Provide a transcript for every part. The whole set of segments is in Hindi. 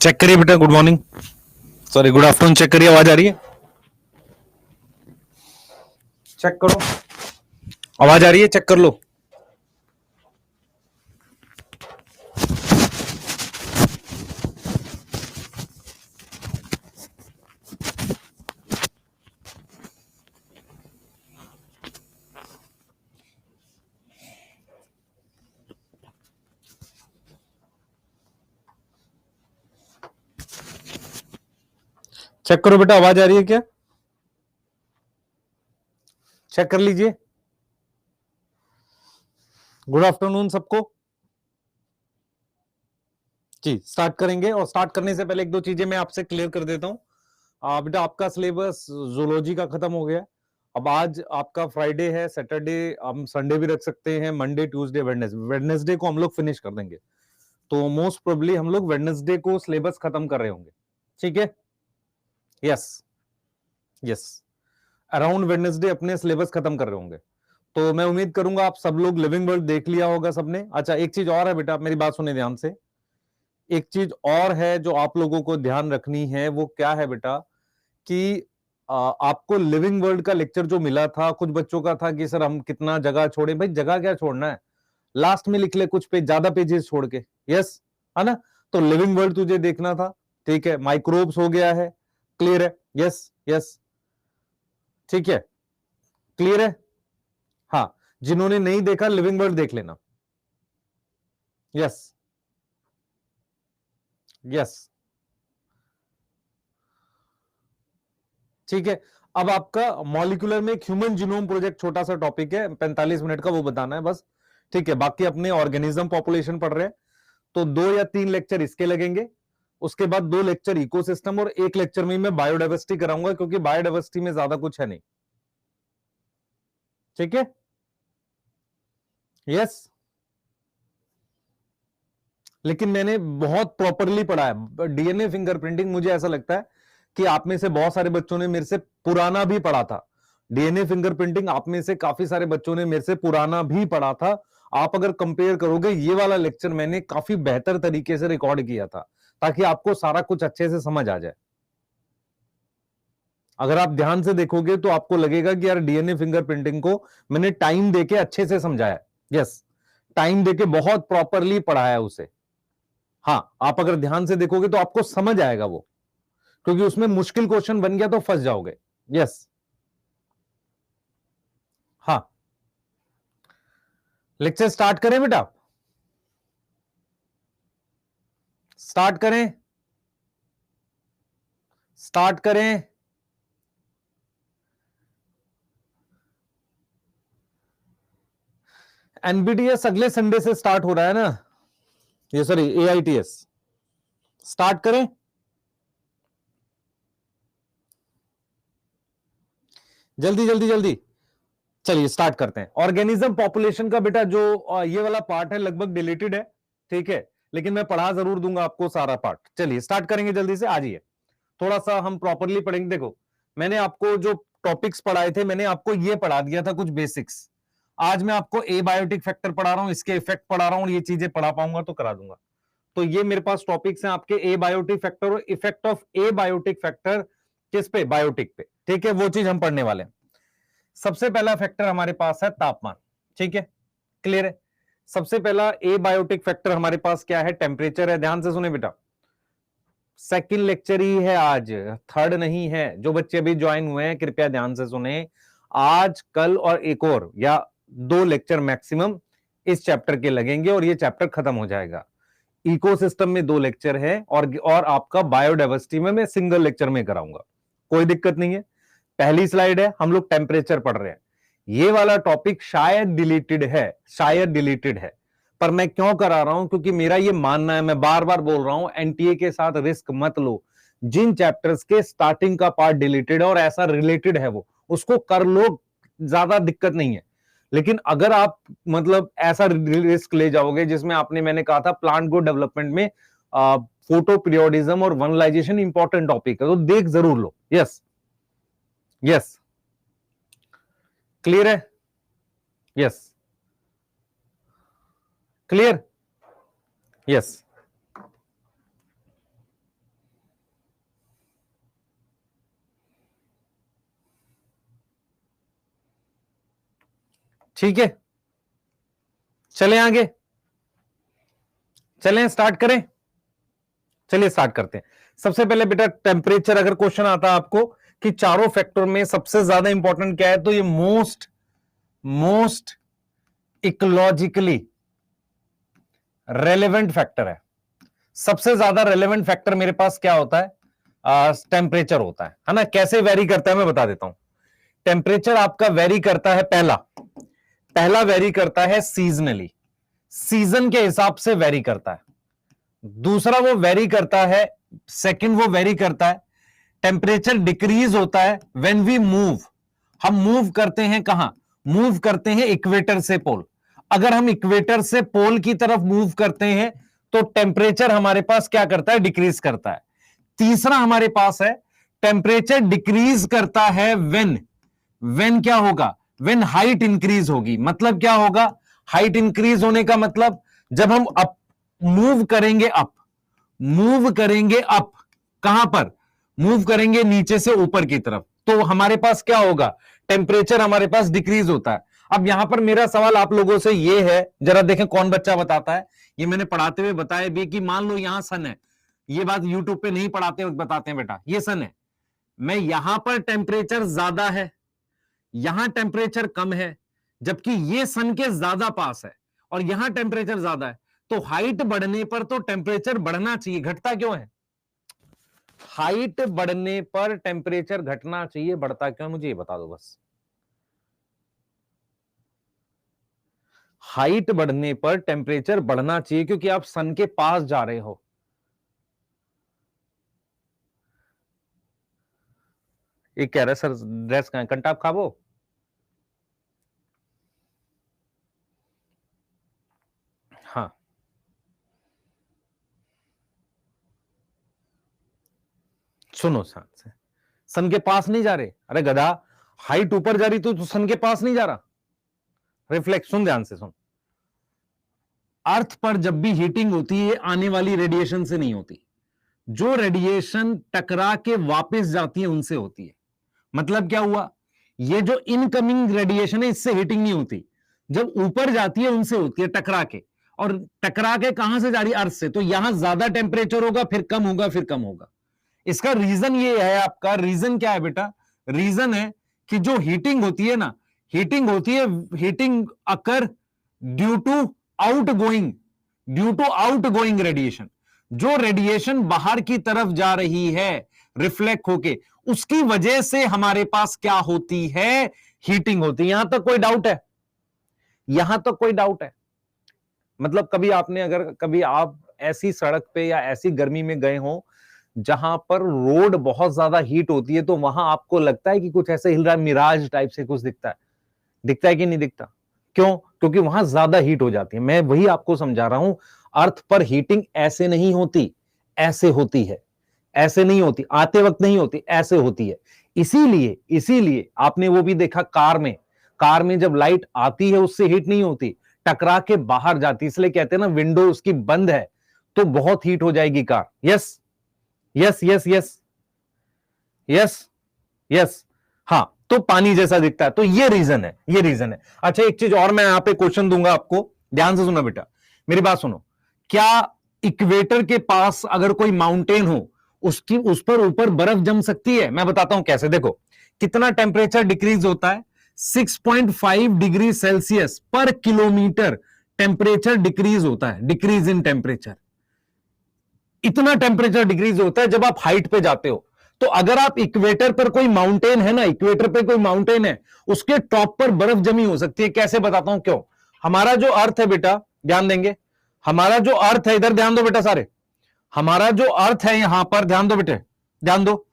चेक करिए बेटा, good morning, sorry good afternoon. Check करिए, आवाज आ रही है? चेक करो, आवाज आ रही है? चेक कर लो। चेक करो बेटा, आवाज आ रही है क्या? चेक कर लीजिए। गुड आफ्टरनून सबको जी। स्टार्ट करेंगे, और स्टार्ट करने से पहले एक दो चीजें मैं आपसे क्लियर कर देता हूं। बेटा, आपका सिलेबस जूलॉजी का खत्म हो गया। अब आज आपका फ्राइडे है, सैटरडे, हम संडे भी रख सकते हैं, मंडे, ट्यूसडे, वेडनेसडे। वेडनेसडे को हम लोग फिनिश कर देंगे, तो मोस्ट प्रोबेबली हम लोग वेडनेसडे को सिलेबस खत्म कर रहे होंगे। ठीक है? यस, यस, अराउंड वेडनेसडे अपने सिलेबस खत्म कर रहे होंगे। तो मैं उम्मीद करूंगा आप सब लोग लिविंग वर्ल्ड देख लिया होगा सबने। अच्छा, एक चीज और है बेटा, मेरी बात सुने ध्यान से। एक चीज और है जो आप लोगों को ध्यान रखनी है, वो क्या है बेटा कि आपको लिविंग वर्ल्ड का लेक्चर जो मिला था, कुछ बच्चों का था कि सर हम कितना जगह छोड़े। भाई जगह क्या छोड़ना है, लास्ट में लिख ले कुछ पेज, ज्यादा पेजेस छोड़ के। यस, है ना? तो लिविंग वर्ल्ड तुझे देखना था, ठीक है? माइक्रोब्स हो गया है, क्लियर है? यस, यस, ठीक है, क्लियर है। हाँ, जिन्होंने नहीं देखा लिविंग वर्ल्ड देख लेना। यस, यस, ठीक है। अब आपका मॉलिक्यूलर में एक ह्यूमन जीनोम प्रोजेक्ट, छोटा सा टॉपिक है, 45 मिनट का, वो बताना है बस। ठीक है, बाकी अपने ऑर्गेनिज्म पॉपुलेशन पढ़ रहे हैं, तो 2 या 3 लेक्चर इसके लगेंगे। उसके बाद 2 लेक्चर इकोसिस्टम, और एक लेक्चर में मैं बायोडाइवर्सिटी कराऊंगा, क्योंकि बायोडाइवर्सिटी में ज्यादा कुछ है नहीं। ठीक है? यस, लेकिन मैंने बहुत प्रॉपरली पढ़ा है डीएनए फिंगरप्रिंटिंग। मुझे ऐसा लगता है कि आप में से बहुत सारे बच्चों ने मेरे से पुराना भी पढ़ा था डीएनए फिंगरप्रिंटिंग। आप में से काफी सारे बच्चों ने मेरे से पुराना भी पढ़ा था। आप अगर कंपेयर करोगे, ये वाला लेक्चर मैंने काफी बेहतर तरीके से रिकॉर्ड किया था, ताकि आपको सारा कुछ अच्छे से समझ आ जाए। अगर आप ध्यान से देखोगे तो आपको लगेगा कि यार डीएनए फिंगरप्रिंटिंग को मैंने टाइम देके अच्छे से समझाया। यस, टाइम देके बहुत प्रॉपरली पढ़ाया उसे। हाँ, आप अगर ध्यान से देखोगे तो आपको समझ आएगा वो, क्योंकि उसमें मुश्किल क्वेश्चन बन गया तो फंस जाओगे। यस, हाँ, लेक्चर स्टार्ट करें बेटा? स्टार्ट करें, स्टार्ट करें। एनबीटीएस अगले संडे से स्टार्ट हो रहा है ना? ये सॉरी, एआईटीएस स्टार्ट करें। जल्दी जल्दी जल्दी, चलिए स्टार्ट करते हैं। ऑर्गेनिज्म पॉपुलेशन का बेटा जो ये वाला पार्ट है, लगभग डिलीटेड है, ठीक है? लेकिन मैं पढ़ा जरूर दूंगा आपको सारा पार्ट। चलिए स्टार्ट करेंगे, जल्दी से आ जाइए। थोड़ा सा हम प्रॉपरली पढ़ेंगे। देखो, मैंने आपको जो टॉपिक्स पढ़ाए थे, मैंने आपको ये पढ़ा दिया था कुछ बेसिक्स। आज मैं आपको एबायोटिक फैक्टर पढ़ा रहा हूं, इसके इफेक्ट पढ़ा रहा हूं, और ये चीजें पढ़ा पाऊंगा तो करा दूंगा। तो ये मेरे पास टॉपिक्स हैं आपके, एबायोटिक फैक्टर और इफेक्ट ऑफ एबायोटिक फैक्टर किस पे, बायोटिक पे। ठीक है, वो चीज हम पढ़ने वाले हैं। सबसे पहला फैक्टर हमारे पास है तापमान। ठीक है, क्लियर है? सबसे पहला एबायोटिक फैक्टर हमारे पास क्या है? टेम्परेचर है। ध्यान से सुने बेटा, सेकंड लेक्चर ही है आज, थर्ड नहीं है। जो बच्चे अभी ज्वाइन हुए हैं कृपया ध्यान से सुने। आज, कल और एक और या 2 लेक्चर मैक्सिमम इस चैप्टर के लगेंगे, और ये चैप्टर खत्म हो जाएगा। इकोसिस्टम में 2 लेक्चर है, और आपका बायोडाइवर्सिटी में मैं सिंगल लेक्चर में कराऊंगा, कोई दिक्कत नहीं है। पहली स्लाइड है, हम लोग टेम्परेचर पढ़ रहे हैं। ये वाला टॉपिक शायद डिलीटेड है, शायद डिलीटेड है, पर मैं क्यों करा रहा हूं? क्योंकि मेरा ये मानना है, मैं बार बार बोल रहा हूं, एनटीए के साथ रिस्क मत लो। जिन चैप्टर्स के स्टार्टिंग का पार्ट डिलीटेड है और ऐसा रिलेटेड है, वो उसको कर लो, ज्यादा दिक्कत नहीं है। लेकिन अगर आप मतलब ऐसा रिस्क ले जाओगे जिसमें आपने, मैंने कहा था प्लांट ग्रोथ डेवलपमेंट में फोटो पीरियोडिज्म और वनलाइजेशन इंपॉर्टेंट टॉपिक है, तो देख जरूर लो। यस, यस, क्लियर है? Yes, clear, yes. ठीक है, चलें आगे, चलें स्टार्ट करें। चलिए स्टार्ट करते हैं। सबसे पहले बेटा टेम्परेचर, अगर क्वेश्चन आता है आपको कि चारों फैक्टर में सबसे ज्यादा इंपॉर्टेंट क्या है, तो ये मोस्ट इकोलॉजिकली रेलेवेंट फैक्टर है। सबसे ज्यादा रेलेवेंट फैक्टर मेरे पास क्या होता है? टेम्परेचर होता है ना। कैसे वेरी करता है मैं बता देता हूं। टेम्परेचर आपका वेरी करता है, पहला वेरी करता है सीजनली, सीजन के हिसाब से वेरी करता है। दूसरा वो वेरी करता है, सेकंड वो वेरी करता है, टेम्परेचर डिक्रीज होता है व्हेन वी मूव। हम मूव करते हैं कहां? मूव करते हैं इक्वेटर से पोल। अगर हम इक्वेटर से पोल की तरफ मूव करते हैं तो टेम्परेचर हमारे पास क्या करता है? डिक्रीज करता है। तीसरा हमारे पास है टेम्परेचर डिक्रीज करता है व्हेन क्या होगा? व्हेन हाइट इंक्रीज होगी। मतलब क्या होगा? हाइट इंक्रीज होने का मतलब जब हम अप मूव करेंगे अप, कहां पर? मूव करेंगे नीचे से ऊपर की तरफ, तो हमारे पास क्या होगा? टेम्परेचर हमारे पास डिक्रीज होता है। अब यहां पर मेरा सवाल आप लोगों से यह है, जरा देखें कौन बच्चा बताता है। ये मैंने पढ़ाते हुए बताया भी कि मान लो यहां सन है, ये बात यूट्यूब पे नहीं पढ़ाते हुए बताते हैं बेटा, ये सन है, मैं यहां पर टेम्परेचर ज्यादा है, यहां टेम्परेचर कम है, जबकि ये सन के ज्यादा पास है और यहां टेम्परेचर ज्यादा है, तो हाइट बढ़ने पर तो टेम्परेचर बढ़ना चाहिए, घटता क्यों है? हाइट बढ़ने पर टेम्परेचर घटना चाहिए, बढ़ता क्यों है? मुझे ये बता दो बस। हाइट बढ़ने पर टेम्परेचर बढ़ना चाहिए क्योंकि आप सन के पास जा रहे हो। एक कह रहा है सर ड्रेस कहां? कंटाप खाबो। हाँ, सुनो ध्यान से, सन के पास नहीं जा रहे। अरे गधा, हाइट ऊपर जा रही तो सन के पास नहीं जा रहा। रिफ्लेक्ट, सुन ध्यान से सुन। अर्थ पर जब भी हीटिंग होती है आने वाली रेडिएशन से नहीं होती, जो रेडिएशन टकरा के वापस जाती है उनसे होती है। मतलब क्या हुआ? ये जो इनकमिंग रेडिएशन है इससे हीटिंग नहीं होती, जब ऊपर जाती है उनसे होती है, टकरा के। और टकरा के कहां से जा रही है? अर्थ से। तो यहां ज्यादा टेम्परेचर होगा, फिर कम होगा, फिर कम होगा। इसका रीजन ये है, आपका रीजन क्या है बेटा? रीजन है कि जो हीटिंग होती है ना, heating occur due to outgoing radiation. जो रेडिएशन बाहर की तरफ जा रही है रिफ्लेक्ट होके, उसकी वजह से हमारे पास क्या होती है? हीटिंग होती है। यहां तक कोई डाउट है? यहां तक कोई डाउट है? मतलब कभी आपने, अगर कभी आप ऐसी सड़क पे या ऐसी गर्मी में गए हो जहां पर रोड बहुत ज्यादा हीट होती है, तो वहां आपको लगता है कि कुछ ऐसे हिल रहा है, मिराज टाइप से कुछ दिखता है कि नहीं दिखता? क्यों? क्योंकि वहां ज्यादा हीट हो जाती है। मैं वही आपको समझा रहा हूं, अर्थ पर हीटिंग ऐसे नहीं होती, ऐसे होती है। ऐसे नहीं होती, आते वक्त नहीं होती, ऐसे होती है। इसीलिए आपने वो भी देखा कार में जब लाइट आती है उससे हीट नहीं होती, टकरा के बाहर जाती। इसलिए कहते हैं ना, विंडो उसकी बंद है तो बहुत हीट हो जाएगी car. Yes yes yes yes yes yes. हाँ, तो पानी जैसा दिखता है। तो ये रीजन है। अच्छा, एक चीज और मैं यहां पे क्वेश्चन दूंगा आपको, ध्यान से सुनो बेटा, मेरी बात सुनो। क्या इक्वेटर के पास अगर कोई माउंटेन हो, उस पर ऊपर बर्फ जम सकती है? मैं बताता हूं कैसे। देखो कितना टेम्परेचर डिक्रीज होता है, 6.5 डिग्री सेल्सियस पर किलोमीटर टेम्परेचर डिक्रीज होता है, डिक्रीज इन टेम्परेचर। इतना टेम्परेचर डिक्रीज होता है जब आप हाइट पे जाते हो। तो अगर आप इक्वेटर पर कोई माउंटेन है ना, इक्वेटर पे कोई माउंटेन है, उसके टॉप पर बर्फ जमी हो सकती है। कैसे? बताता हूं क्यों। हमारा जो अर्थ है बेटा, ध्यान देंगे, हमारा जो अर्थ है, इधर ध्यान दो बेटा सारे, हमारा जो अर्थ है यहां पर, ध्यान दो बेटे, ध्यान दो,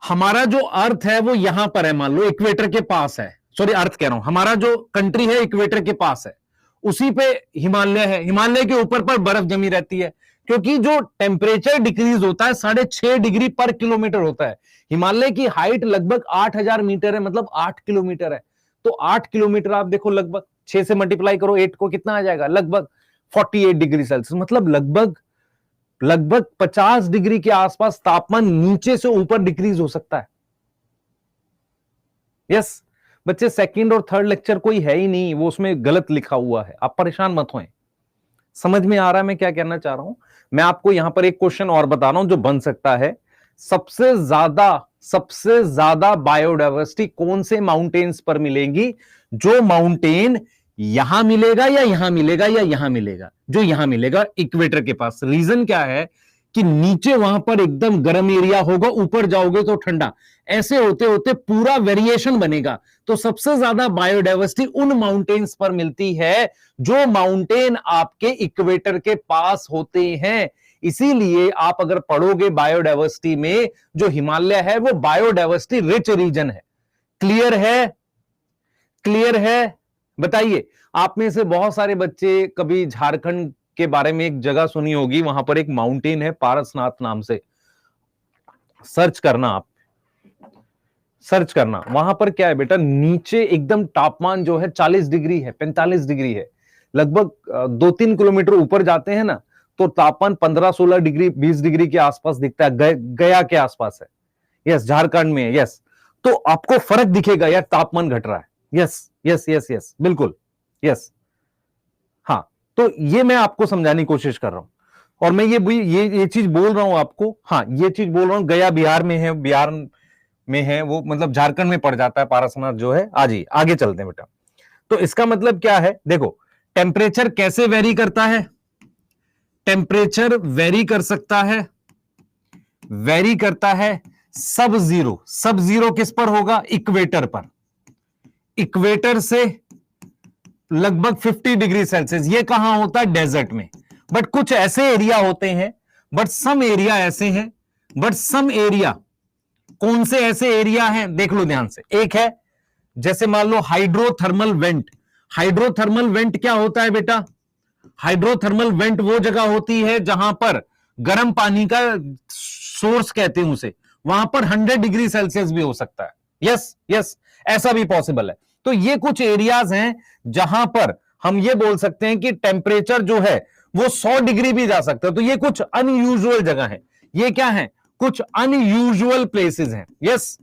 हमारा जो अर्थ है वो यहां पर है, मान लो इक्वेटर के पास है। सॉरी, अर्थ कह रहा हूं, हमारा जो कंट्री है इक्वेटर के पास है, उसी पे हिमालय है, हिमालय के ऊपर पर बर्फ जमी रहती है। क्योंकि जो टेम्परेचर डिक्रीज होता है 6.5 डिग्री पर किलोमीटर होता है। हिमालय की हाइट लगभग 8,000 मीटर है, मतलब 8 किलोमीटर है। तो 8 किलोमीटर आप देखो, लगभग 6 से मल्टीप्लाई करो 8 को, कितना आ जाएगा? लगभग 48 डिग्री सेल्सियस। मतलब लगभग 50 डिग्री के आसपास तापमान नीचे से ऊपर डिक्रीज हो सकता है। यस, बच्चे सेकंड और थर्ड लेक्चर कोई है ही नहीं, वो उसमें गलत लिखा हुआ है, आप परेशान मत होएं। समझ में आ रहा है मैं क्या कहना चाह रहा हूं? मैं आपको यहां पर एक क्वेश्चन और बता रहा हूं जो बन सकता है। सबसे ज्यादा बायोडाइवर्सिटी कौन से माउंटेन्स पर मिलेगी? जो माउंटेन यहां मिलेगा या यहां मिलेगा या यहां मिलेगा? जो यहां मिलेगा इक्वेटर के पास। रीजन क्या है कि नीचे वहां पर एकदम गर्म एरिया होगा, ऊपर जाओगे तो ठंडा, ऐसे होते होते पूरा वेरिएशन बनेगा। तो सबसे ज्यादा बायोडाइवर्सिटी उन माउंटेन्स पर मिलती है जो माउंटेन आपके इक्वेटर के पास होते हैं। इसीलिए आप अगर पढ़ोगे बायोडाइवर्सिटी में, जो हिमालय है वो बायोडाइवर्सिटी रिच रीजन है। क्लियर है? क्लियर है? बताइए, आप में से बहुत सारे बच्चे कभी झारखंड के बारे में एक जगह सुनी होगी, वहां पर एक माउंटेन है पारसनाथ नाम से। सर्च करना, आप सर्च करना, वहां पर क्या है बेटा, नीचे एकदम तापमान जो है 40 डिग्री है, 45 डिग्री है। लगभग 2-3 किलोमीटर ऊपर जाते हैं ना, तो तापमान 15-16 डिग्री 20 डिग्री के आसपास दिखता है। गया के आसपास है, यस, झारखंड में है, यस। तो आपको फर्क दिखेगा यार, तापमान घट रहा है। यस यस यस यस, बिल्कुल, यस। हाँ, तो ये मैं आपको समझाने की कोशिश कर रहा हूं, और मैं ये चीज बोल रहा हूं आपको। हाँ, ये चीज बोल रहा हूं, गया बिहार में है, बिहार में है वो, मतलब झारखंड में पड़ जाता है पारसनाथ जो है। आज आगे चलते हैं बेटा। तो इसका मतलब क्या है, देखो, टेम्परेचर कैसे वेरी करता है? टेम्परेचर वेरी कर सकता है, वेरी करता है सब जीरो। सब जीरो किस पर होगा? इक्वेटर पर। इक्वेटर से लगभग 50 डिग्री सेल्सियस। ये कहां होता है? डेजर्ट में। बट कुछ ऐसे एरिया होते हैं, बट सम एरिया ऐसे हैं, बट सम एरिया, कौन से ऐसे एरिया हैं देख लो ध्यान से। एक है, जैसे मान लो हाइड्रोथर्मल वेंट। हाइड्रोथर्मल वेंट क्या होता है बेटा? हाइड्रोथर्मल वेंट वो जगह होती है जहां पर गर्म पानी का सोर्स कहते हैं उसे, वहां पर 100 डिग्री सेल्सियस भी हो सकता है। यस यस, ऐसा भी पॉसिबल है। तो ये कुछ एरियाज हैं जहां पर हम ये बोल सकते हैं कि टेम्परेचर जो है वो 100 डिग्री भी जा सकता है। तो ये कुछ अनयूजुअल जगह है। ये क्या है? कुछ अनयूजुअल प्लेसेस हैं। यस,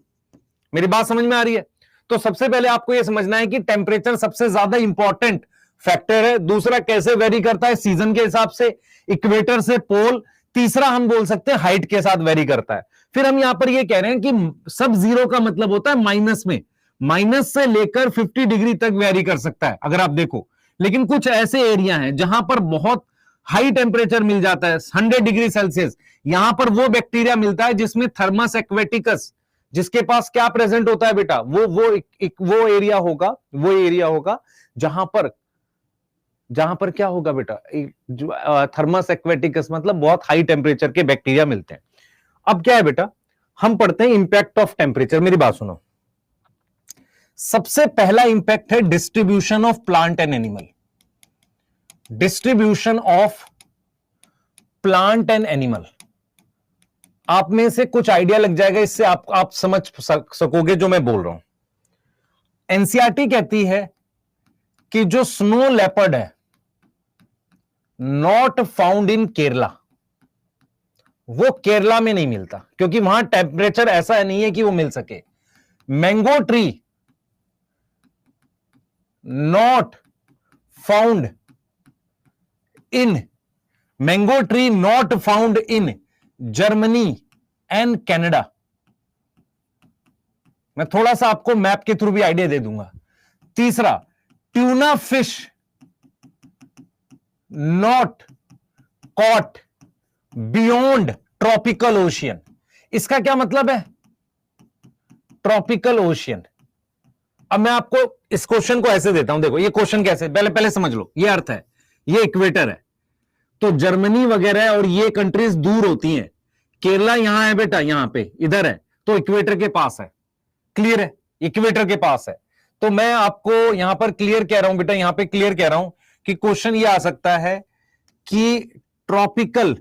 मेरी बात समझ में आ रही है? तो सबसे पहले आपको यह समझना है कि टेम्परेचर सबसे ज्यादा इंपॉर्टेंट फैक्टर है। दूसरा, कैसे वेरी करता है? सीजन के हिसाब से, इक्वेटर से पोल। तीसरा, हम बोल सकते हैं हाइट के साथ वेरी करता है। फिर हम यहां पर यह कह रहे हैं कि सब जीरो का मतलब होता है माइनस में, माइनस से लेकर 50 डिग्री तक वेरी कर सकता है अगर आप देखो। लेकिन कुछ ऐसे एरिया हैं जहां पर बहुत हाई टेम्परेचर मिल जाता है, 100 डिग्री सेल्सियस। यहां पर वो बैक्टीरिया मिलता है जिसमें थर्मस एक्वेटिकस, जिसके पास क्या प्रेजेंट होता है बेटा? वो एरिया होगा, वो एरिया होगा जहां पर क्या होगा बेटा? थर्मस एक्वेटिकस, मतलब बहुत हाई टेम्परेचर के बैक्टीरिया मिलते हैं। अब क्या है बेटा, हम पढ़ते हैं इंपैक्ट ऑफ टेम्परेचर। मेरी बात सुनो, सबसे पहला इंपैक्ट है distribution of plant and animal. Distribution of plant and animal, आप में से कुछ आइडिया लग जाएगा इससे, आप समझ सकोगे जो मैं बोल रहा हूं। एनसीईआरटी कहती है कि जो स्नो लेपर्ड है, नॉट फाउंड इन केरला, वो केरला में नहीं मिलता, क्योंकि वहां टेम्परेचर ऐसा नहीं है कि वो मिल सके। Mango tree not found in, mango tree not found in Germany and Canada. मैं थोड़ा सा आपको मैप के थ्रू भी आइडिया दे दूंगा। तीसरा, tuna fish not caught beyond tropical ocean. इसका क्या मतलब है? Tropical ocean. अब मैं आपको इस क्वेश्चन को ऐसे देता हूं, देखो ये क्वेश्चन कैसे, पहले समझ लो। ये अर्थ है, ये इक्वेटर है, तो जर्मनी वगैरह और ये कंट्रीज दूर होती हैं। केरला यहां है बेटा, यहां पे इधर है, तो इक्वेटर के पास है। क्लियर है? इक्वेटर के पास है। तो मैं आपको यहां पर क्लियर कह रहा हूं बेटा, यहां पे क्लियर कह रहा हूं कि क्वेश्चन ये आ सकता है कि ट्रॉपिकल,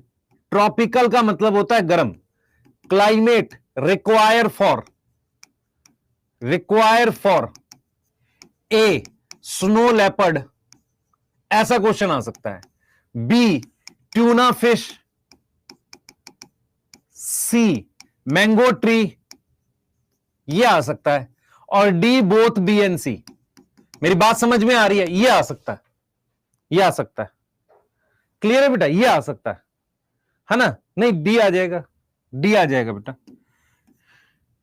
ट्रॉपिकल का मतलब होता है गर्म। Climate require for a snow leopard, ऐसा क्वेश्चन आ सकता है। बी ट्यूना फिश, सी मैंगो ट्री, ये आ सकता है। और डी बोथ बी एंड सी। मेरी बात समझ में आ रही है? ये आ सकता है, ये आ सकता है, क्लियर है बेटा? ये आ सकता है ना? नहीं, डी आ जाएगा, डी आ जाएगा बेटा।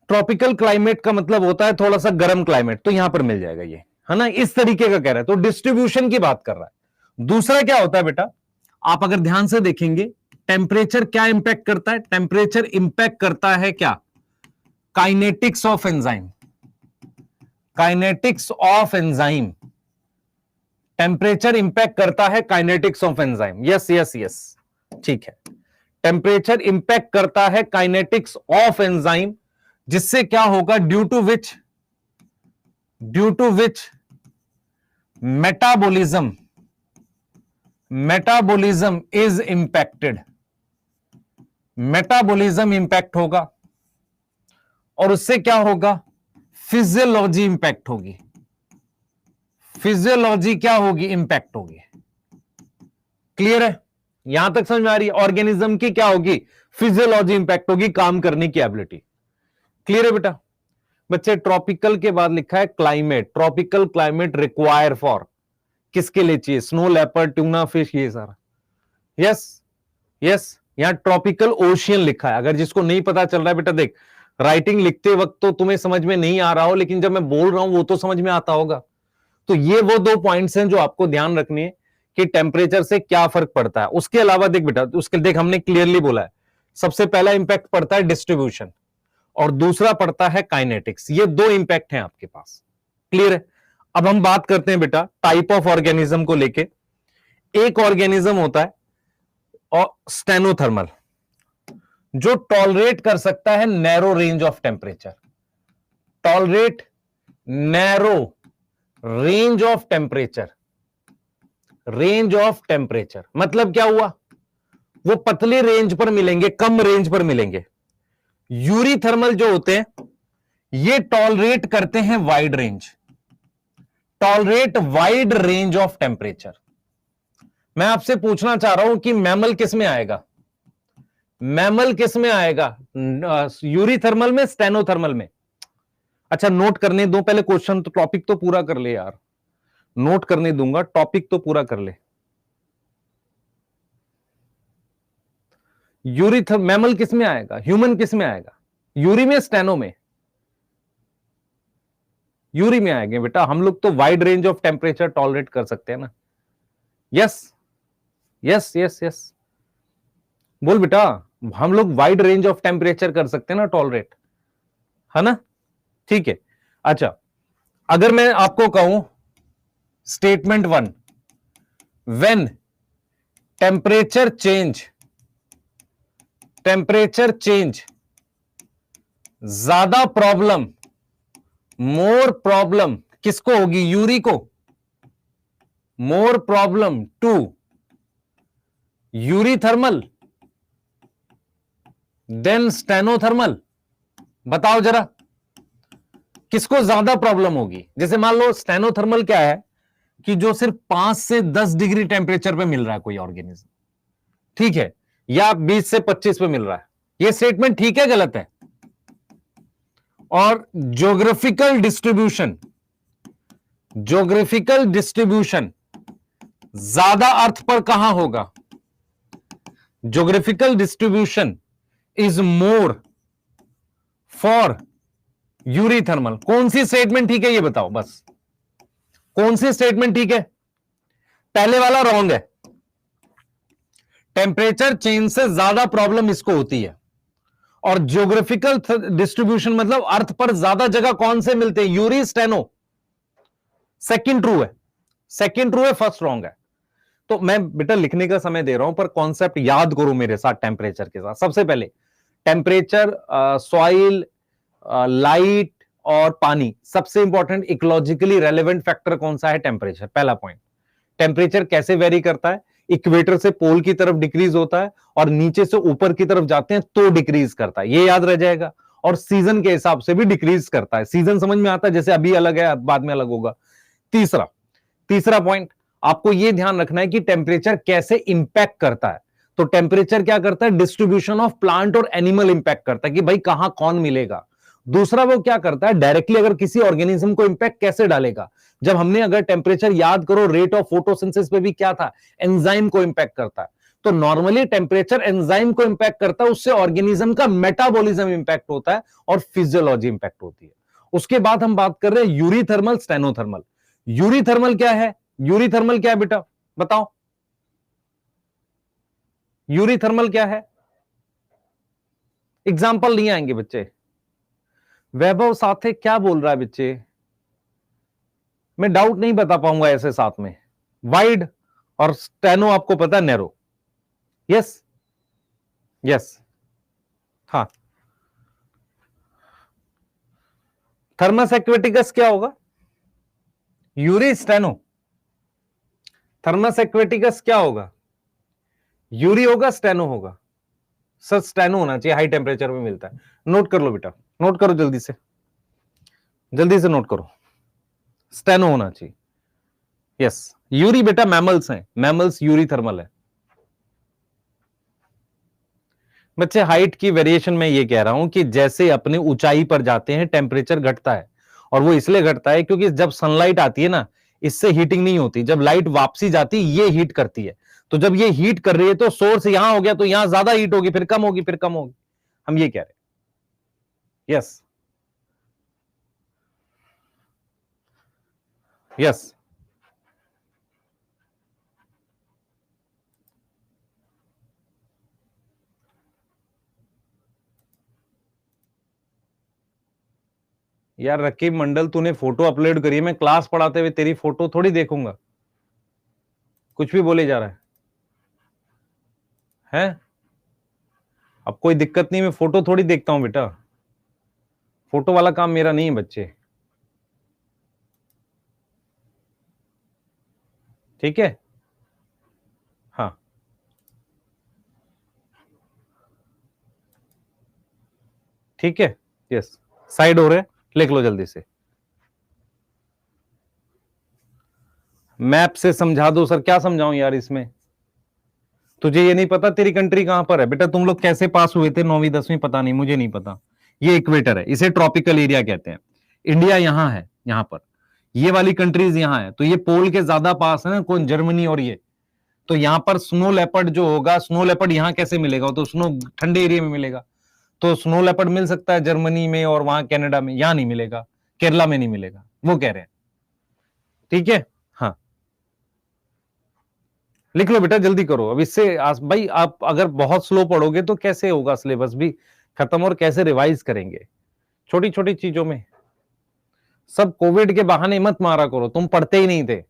ट्रॉपिकल क्लाइमेट का मतलब होता है थोड़ा सा गर्म क्लाइमेट, तो यहां पर मिल जाएगा ये, है ना? इस तरीके का कह रहा है, तो डिस्ट्रीब्यूशन की बात कर रहा है। दूसरा क्या होता है बेटा, आप अगर ध्यान से देखेंगे, टेम्परेचर क्या इंपैक्ट करता है? टेम्परेचर इंपैक्ट करता है क्या? Kinetics of enzyme, kinetics of enzyme. Temperature impact करता है kinetics of enzyme. Yes yes yes, ठीक है। टेम्परेचर इंपैक्ट करता है काइनेटिक्स ऑफ एंजाइम, जिससे क्या होगा? Due to which metabolism is impacted. Metabolism impact होगा, और उससे क्या होगा? फिजियोलॉजी इंपैक्ट होगी। फिजियोलॉजी क्या होगी? इंपैक्ट होगी। क्लियर है? यहां तक समझ में आ रही है? ऑर्गेनिज्म की क्या होगी? फिजियोलॉजी इंपैक्ट होगी, काम करने की एबिलिटी। क्लियर है बेटा? बच्चे, ट्रॉपिकल के बाद लिखा है climate. Tropical climate require for, किसके लिए चाहिए? स्नो लेपर्ड, ट्यूना फिश, ये सारा। यस यस, यहां ट्रॉपिकल ओशियन लिखा है। अगर जिसको नहीं पता चल रहा है बेटा, देख, राइटिंग लिखते वक्त तो तुम्हें समझ में नहीं आ रहा हो, लेकिन जब मैं बोल रहा हूं वो तो समझ में आता होगा। तो ये वो दो पॉइंट्स हैं जो आपको ध्यान रखने हैं कि टेम्परेचर से क्या फर्क पड़ता है। उसके अलावा देख बेटा, उसके देख, हमने क्लियरली बोला है, सबसे पहला इंपैक्ट पड़ता है डिस्ट्रीब्यूशन, और दूसरा पड़ता है काइनेटिक्स। ये दो इंपैक्ट हैं आपके पास। क्लियर है? अब हम बात करते हैं बेटा टाइप ऑफ ऑर्गेनिज्म को लेके। एक ऑर्गेनिज्म होता है और स्टेनोथर्मल, जो टॉलरेट कर सकता है narrow range of temperature. Tolerate narrow range of temperature. Range of temperature मतलब क्या हुआ? वो पतली रेंज पर मिलेंगे, कम रेंज पर मिलेंगे। यूरीथर्मल जो होते हैं ये टॉलरेट करते हैं wide range, tolerate wide range of temperature. मैं आपसे पूछना चाह रहा हूं कि मैमल किस में आएगा? मैमल किस में आएगा? यूरीथर्मल में, स्टेनोथर्मल में? अच्छा, नोट करने दो पहले क्वेश्चन, तो टॉपिक तो पूरा कर ले यार। नोट करने दूंगा, टॉपिक तो पूरा कर ले। मैमल किस में आएगा? ह्यूमन किस में आएगा? यूरी में, स्टेनो में? यूरी में आएंगे बेटा। हम लोग तो wide range of temperature tolerate कर सकते हैं ना। यस यस यस यस, बोल बेटा, हम लोग वाइड रेंज ऑफ टेम्परेचर कर सकते हैं ना टॉलरेट, है ना? ठीक है। अच्छा, अगर मैं आपको कहूं स्टेटमेंट 1, व्हेन टेम्परेचर चेंज ज्यादा प्रॉब्लम, मोर प्रॉब्लम किसको होगी? यूरी को। More problem to eurythermal than stenothermal. बताओ जरा, किसको ज्यादा प्रॉब्लम होगी? जैसे मान लो स्टेनोथर्मल क्या है कि जो सिर्फ 5 से 10 डिग्री टेम्परेचर पे मिल रहा है कोई ऑर्गेनिज्म, ठीक है, या 20 से 25 पे मिल रहा है। यह स्टेटमेंट ठीक है, गलत है? और ज्योग्राफिकल डिस्ट्रीब्यूशन ज्यादा अर्थ पर कहां होगा? Geographical distribution is more for eurythermal. कौन सी स्टेटमेंट ठीक है ये बताओ बस, कौन सी स्टेटमेंट ठीक है? पहले वाला रॉन्ग है। टेम्परेचर चेंज से ज्यादा प्रॉब्लम इसको होती है, और ज्योग्राफिकल डिस्ट्रीब्यूशन मतलब अर्थ पर ज्यादा जगह कौन से मिलते हैं? Yuri, steno. सेकंड ट्रू है, फर्स्ट रॉन्ग है। तो मैं बेटा लिखने का समय दे रहा हूं, पर कॉन्सेप्ट याद करो मेरे साथ टेम्परेचर के साथ। सबसे पहले टेम्परेचर, सॉइल, लाइट और पानी, सबसे इंपॉर्टेंट इकोलॉजिकली रेलेवेंट फैक्टर कौन सा है? टेम्परेचर। पहला पॉइंट, टेम्परेचर कैसे वेरी करता है? इक्वेटर से पोल की तरफ डिक्रीज होता है, और नीचे से ऊपर की तरफ जाते हैं तो डिक्रीज करता है, ये याद रह जाएगा। और सीजन के हिसाब से भी डिक्रीज करता है। सीजन समझ में आता है, जैसे अभी अलग है, बाद में अलग होगा। तीसरा पॉइंट आपको यह ध्यान रखना है कि टेम्परेचर कैसे इंपैक्ट करता है। तो टेम्परेचर क्या करता है? डिस्ट्रीब्यूशन ऑफ प्लांट और एनिमल इंपैक्ट करता है, कि भाई कहां कौन मिलेगा। दूसरा वो क्या करता है, डायरेक्टली अगर किसी ऑर्गेनिज्म को इंपैक्ट कैसे डालेगा, जब हमने अगर टेम्परेचर याद करो, रेट ऑफ फोटोसिंथेसिस पे भी क्या था, एंजाइम को इंपैक्ट करता है। तो नॉर्मली टेम्परेचर एंजाइम को इंपैक्ट करता है, उससे ऑर्गेनिज्म का मेटाबॉलिज्म इंपैक्ट होता है और फिजियोलॉजी इंपैक्ट होती है। उसके बाद हम बात कर रहे हैं यूरीथर्मल, स्टेनोथर्मल। यूरीथर्मल क्या है? यूरीथर्मल क्या है बेटा, बताओ? यूरीथर्मल क्या है? एग्जाम्पल नहीं आएंगे बच्चे। वैभव साथे क्या बोल रहा है बच्चे? मैं डाउट नहीं बता पाऊंगा ऐसे साथ में। वाइड और स्टेनो आपको पता है, नैरो। यस यस, हाँ। थर्मस एक्वेटिकस क्या होगा? Yuri steno. थर्मस एक्वेटिकस क्या होगा? यूरी होगा, स्टेनो होगा। सर स्टेनो होना चाहिए, हाई टेम्परेचर में मिलता है। नोट कर लो बेटा, नोट करो जल्दी से, जल्दी से नोट करो। स्टेनो होना चाहिए। यस, यूरी बेटा मैमल्स हैं, मैमल्स यूरी थर्मल है। बच्चे हाइट की वेरिएशन में ये कह रहा हूं कि जैसे अपने ऊंचाई पर जाते हैं टेम्परेचर घटता है, और वो इसलिए घटता है क्योंकि जब सनलाइट आती है ना, इससे हीटिंग नहीं होती। जब लाइट वापसी जाती है ये हीट करती है। तो जब ये हीट कर रही है तो सोर्स यहां हो गया, तो यहां ज्यादा हीट होगी, फिर कम होगी, फिर कम होगी। हम ये कह रहे हैं। यस यस, यार रकीब मंडल, तूने फोटो अपलोड करी है, मैं क्लास पढ़ाते हुए तेरी फोटो थोड़ी देखूंगा। कुछ भी बोले जा रहा है? अब कोई दिक्कत नहीं, मैं फोटो थोड़ी देखता हूं बेटा। फोटो वाला काम मेरा नहीं है बच्चे, ठीक है? हाँ ठीक है। यस, साइड हो रहे, लिख लो जल्दी से। मैप से समझा दो सर, क्या समझाऊं यार इसमें? तुझे ये नहीं पता तेरी कंट्री कहां पर है बेटा? तुम लोग कैसे पास हुए थे 9वीं 10वीं, पता नहीं, मुझे नहीं पता। ये इक्वेटर है, इसे ट्रॉपिकल एरिया कहते हैं। इंडिया यहां है, यहां पर ये वाली कंट्रीज यहां है, तो ये पोल के ज्यादा पास है ना, कौन? जर्मनी और ये। तो यहां पर स्नो लेपर्ड जो होगा, स्नो लेपर्ड यहां कैसे मिलेगा? तो स्नो ठंडे एरिया में मिलेगा। तो स्नो लेपर्ड मिल सकता है जर्मनी में और वहां कनाडा में, यहां नहीं मिलेगा, केरला में नहीं मिलेगा, वो कह रहे हैं। ठीक है, हाँ। लिख लो बेटा, जल्दी करो अब इससे भाई आप अगर बहुत स्लो पढ़ोगे तो कैसे होगा सिलेबस भी खत्म, और कैसे रिवाइज करेंगे छोटी छोटी चीजों में? सब कोविड के बहाने मत मारा करो, तुम पढ़ते ही नहीं थे।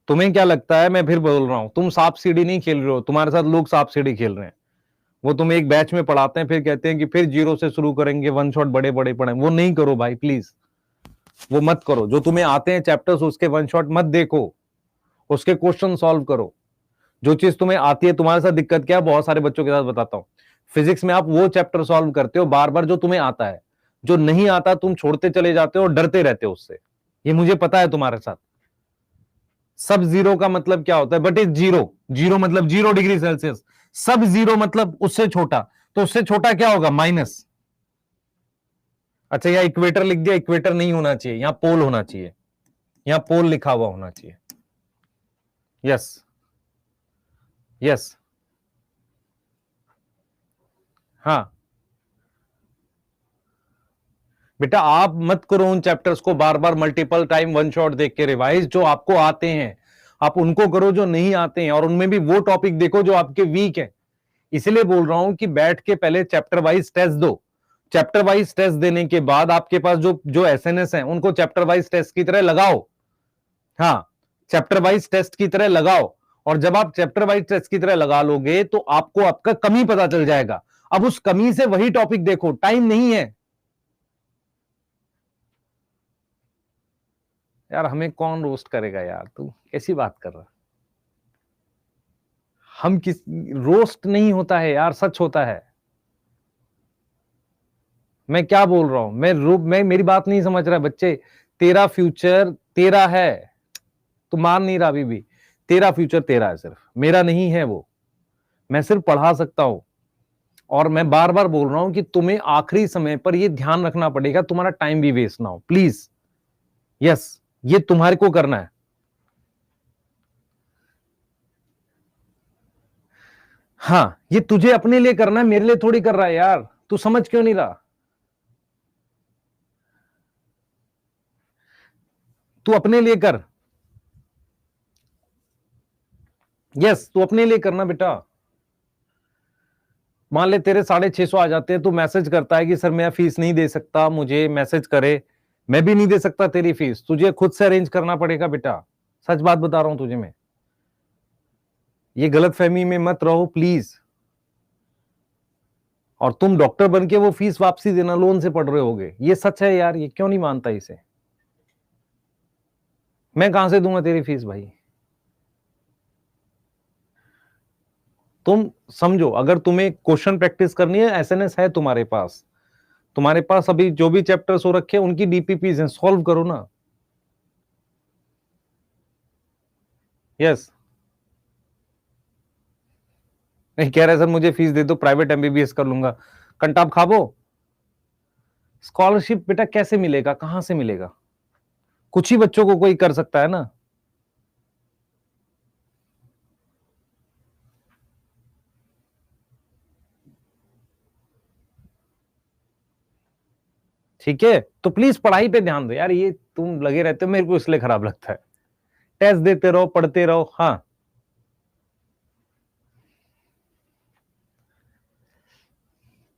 तुम्हें क्या लगता है, मैं फिर बोल रहा हूं, तुम सांप सीढ़ी नहीं खेल रहे हो, तुम्हारे साथ लोग सांप सीढ़ी खेल रहे हैं। वो तुम एक बैच में पढ़ाते हैं, फिर कहते हैं कि फिर जीरो से शुरू करेंगे, वन शॉट बड़े बड़े पढ़े। वो नहीं करो भाई प्लीज, वो मत करो। जो तुम्हें आते हैं चैप्टर्स, उसके वन शॉट मत देखो, उसके क्वेश्चन सॉल्व करो। जो चीज तुम्हें आती है, तुम्हारे साथ दिक्कत क्या है, बहुत सारे बच्चों के साथ बताता हूं, फिजिक्स में आप वो चैप्टर सॉल्व करते हो बार बार जो तुम्हें आता है, जो नहीं आता तुम छोड़ते चले जाते हो और डरते रहते हो उससे। ये मुझे पता है तुम्हारे साथ। सब जीरो का मतलब क्या होता है? बट इज जीरो, जीरो मतलब 0 डिग्री सेल्सियस। सब जीरो मतलब उससे छोटा, तो उससे छोटा क्या होगा? माइनस। अच्छा, यहां इक्वेटर लिख दिया, इक्वेटर नहीं होना चाहिए, यहां पोल होना चाहिए, यहां पोल लिखा हुआ होना चाहिए। यस यस, हाँ बेटा, आप मत करो उन चैप्टर्स को बार बार मल्टीपल टाइम वन शॉट देख के रिवाइज। जो आपको आते हैं आप उनको करो, जो नहीं आते हैं, और उनमें भी वो टॉपिक देखो जो आपके वीक है। इसलिए बोल रहा हूं कि बैठ के पहले चैप्टर वाइज टेस्ट दो। चैप्टर वाइज टेस्ट देने के बाद आपके पास जो जो एसएनएस है उनको चैप्टर वाइज टेस्ट की तरह लगाओ। हाँ, चैप्टर वाइज टेस्ट की तरह लगाओ। और जब आप चैप्टर वाइज टेस्ट की तरह लगा लोगे तो आपको आपका कमी पता चल जाएगा। अब उस कमी से वही टॉपिक देखो, टाइम नहीं है यार। हमें कौन रोस्ट करेगा यार, तू कैसी बात कर रहा? हम किस, रोस्ट नहीं होता है यार, सच होता है। मैं क्या बोल रहा हूं, मैं मेरी बात नहीं समझ रहा बच्चे। तेरा फ्यूचर तेरा है, तू मान नहीं रहा अभी भी। तेरा फ्यूचर तेरा है, सिर्फ मेरा नहीं है वो। मैं सिर्फ पढ़ा सकता हूं, और मैं बार बार बोल रहा हूं कि तुम्हें आखिरी समय पर ये ध्यान रखना पड़ेगा, तुम्हारा टाइम भी वेस्ट ना हो, प्लीज। यस, ये तुम्हारे को करना है। हाँ, ये तुझे अपने लिए करना है, मेरे लिए थोड़ी कर रहा है यार। तू समझ क्यों नहीं रहा? तू अपने लिए कर। यस, तू अपने लिए करना बेटा। मान ले तेरे 650 आ जाते हैं, तू मैसेज करता है कि सर मैं फीस नहीं दे सकता, मुझे मैसेज करे। मैं भी नहीं दे सकता तेरी फीस, तुझे खुद से अरेंज करना पड़ेगा बेटा। सच बात बता रहा हूं तुझे मैं। ये गलत फहमी में मत रहो प्लीज। और तुम डॉक्टर बन के वो फीस वापसी देना, लोन से पढ़ रहे होगे, ये सच है यार। ये क्यों नहीं मानता इसे? मैं कहां से दूंगा तेरी फीस भाई? तुम समझो, अगर तुम्हें क्वेश्चन प्रैक्टिस करनी है, एसएनएस है तुम्हारे पास। तुम्हारे पास अभी जो भी चैप्टर्स हो रखे हैं उनकी डीपीपीज हैं, सॉल्व करो ना। यस। नहीं कह रहे सर मुझे फीस दे दो, प्राइवेट एमबीबीएस कर लूंगा। कंटाप खाबो। स्कॉलरशिप बेटा कैसे मिलेगा, कहां से मिलेगा? कुछ ही बच्चों को कोई कर सकता है ना। ठीक है, तो प्लीज पढ़ाई पे ध्यान दो यार। ये तुम लगे रहते हो, मेरे को इसलिए खराब लगता है। टेस्ट देते रहो, पढ़ते रहो। हाँ,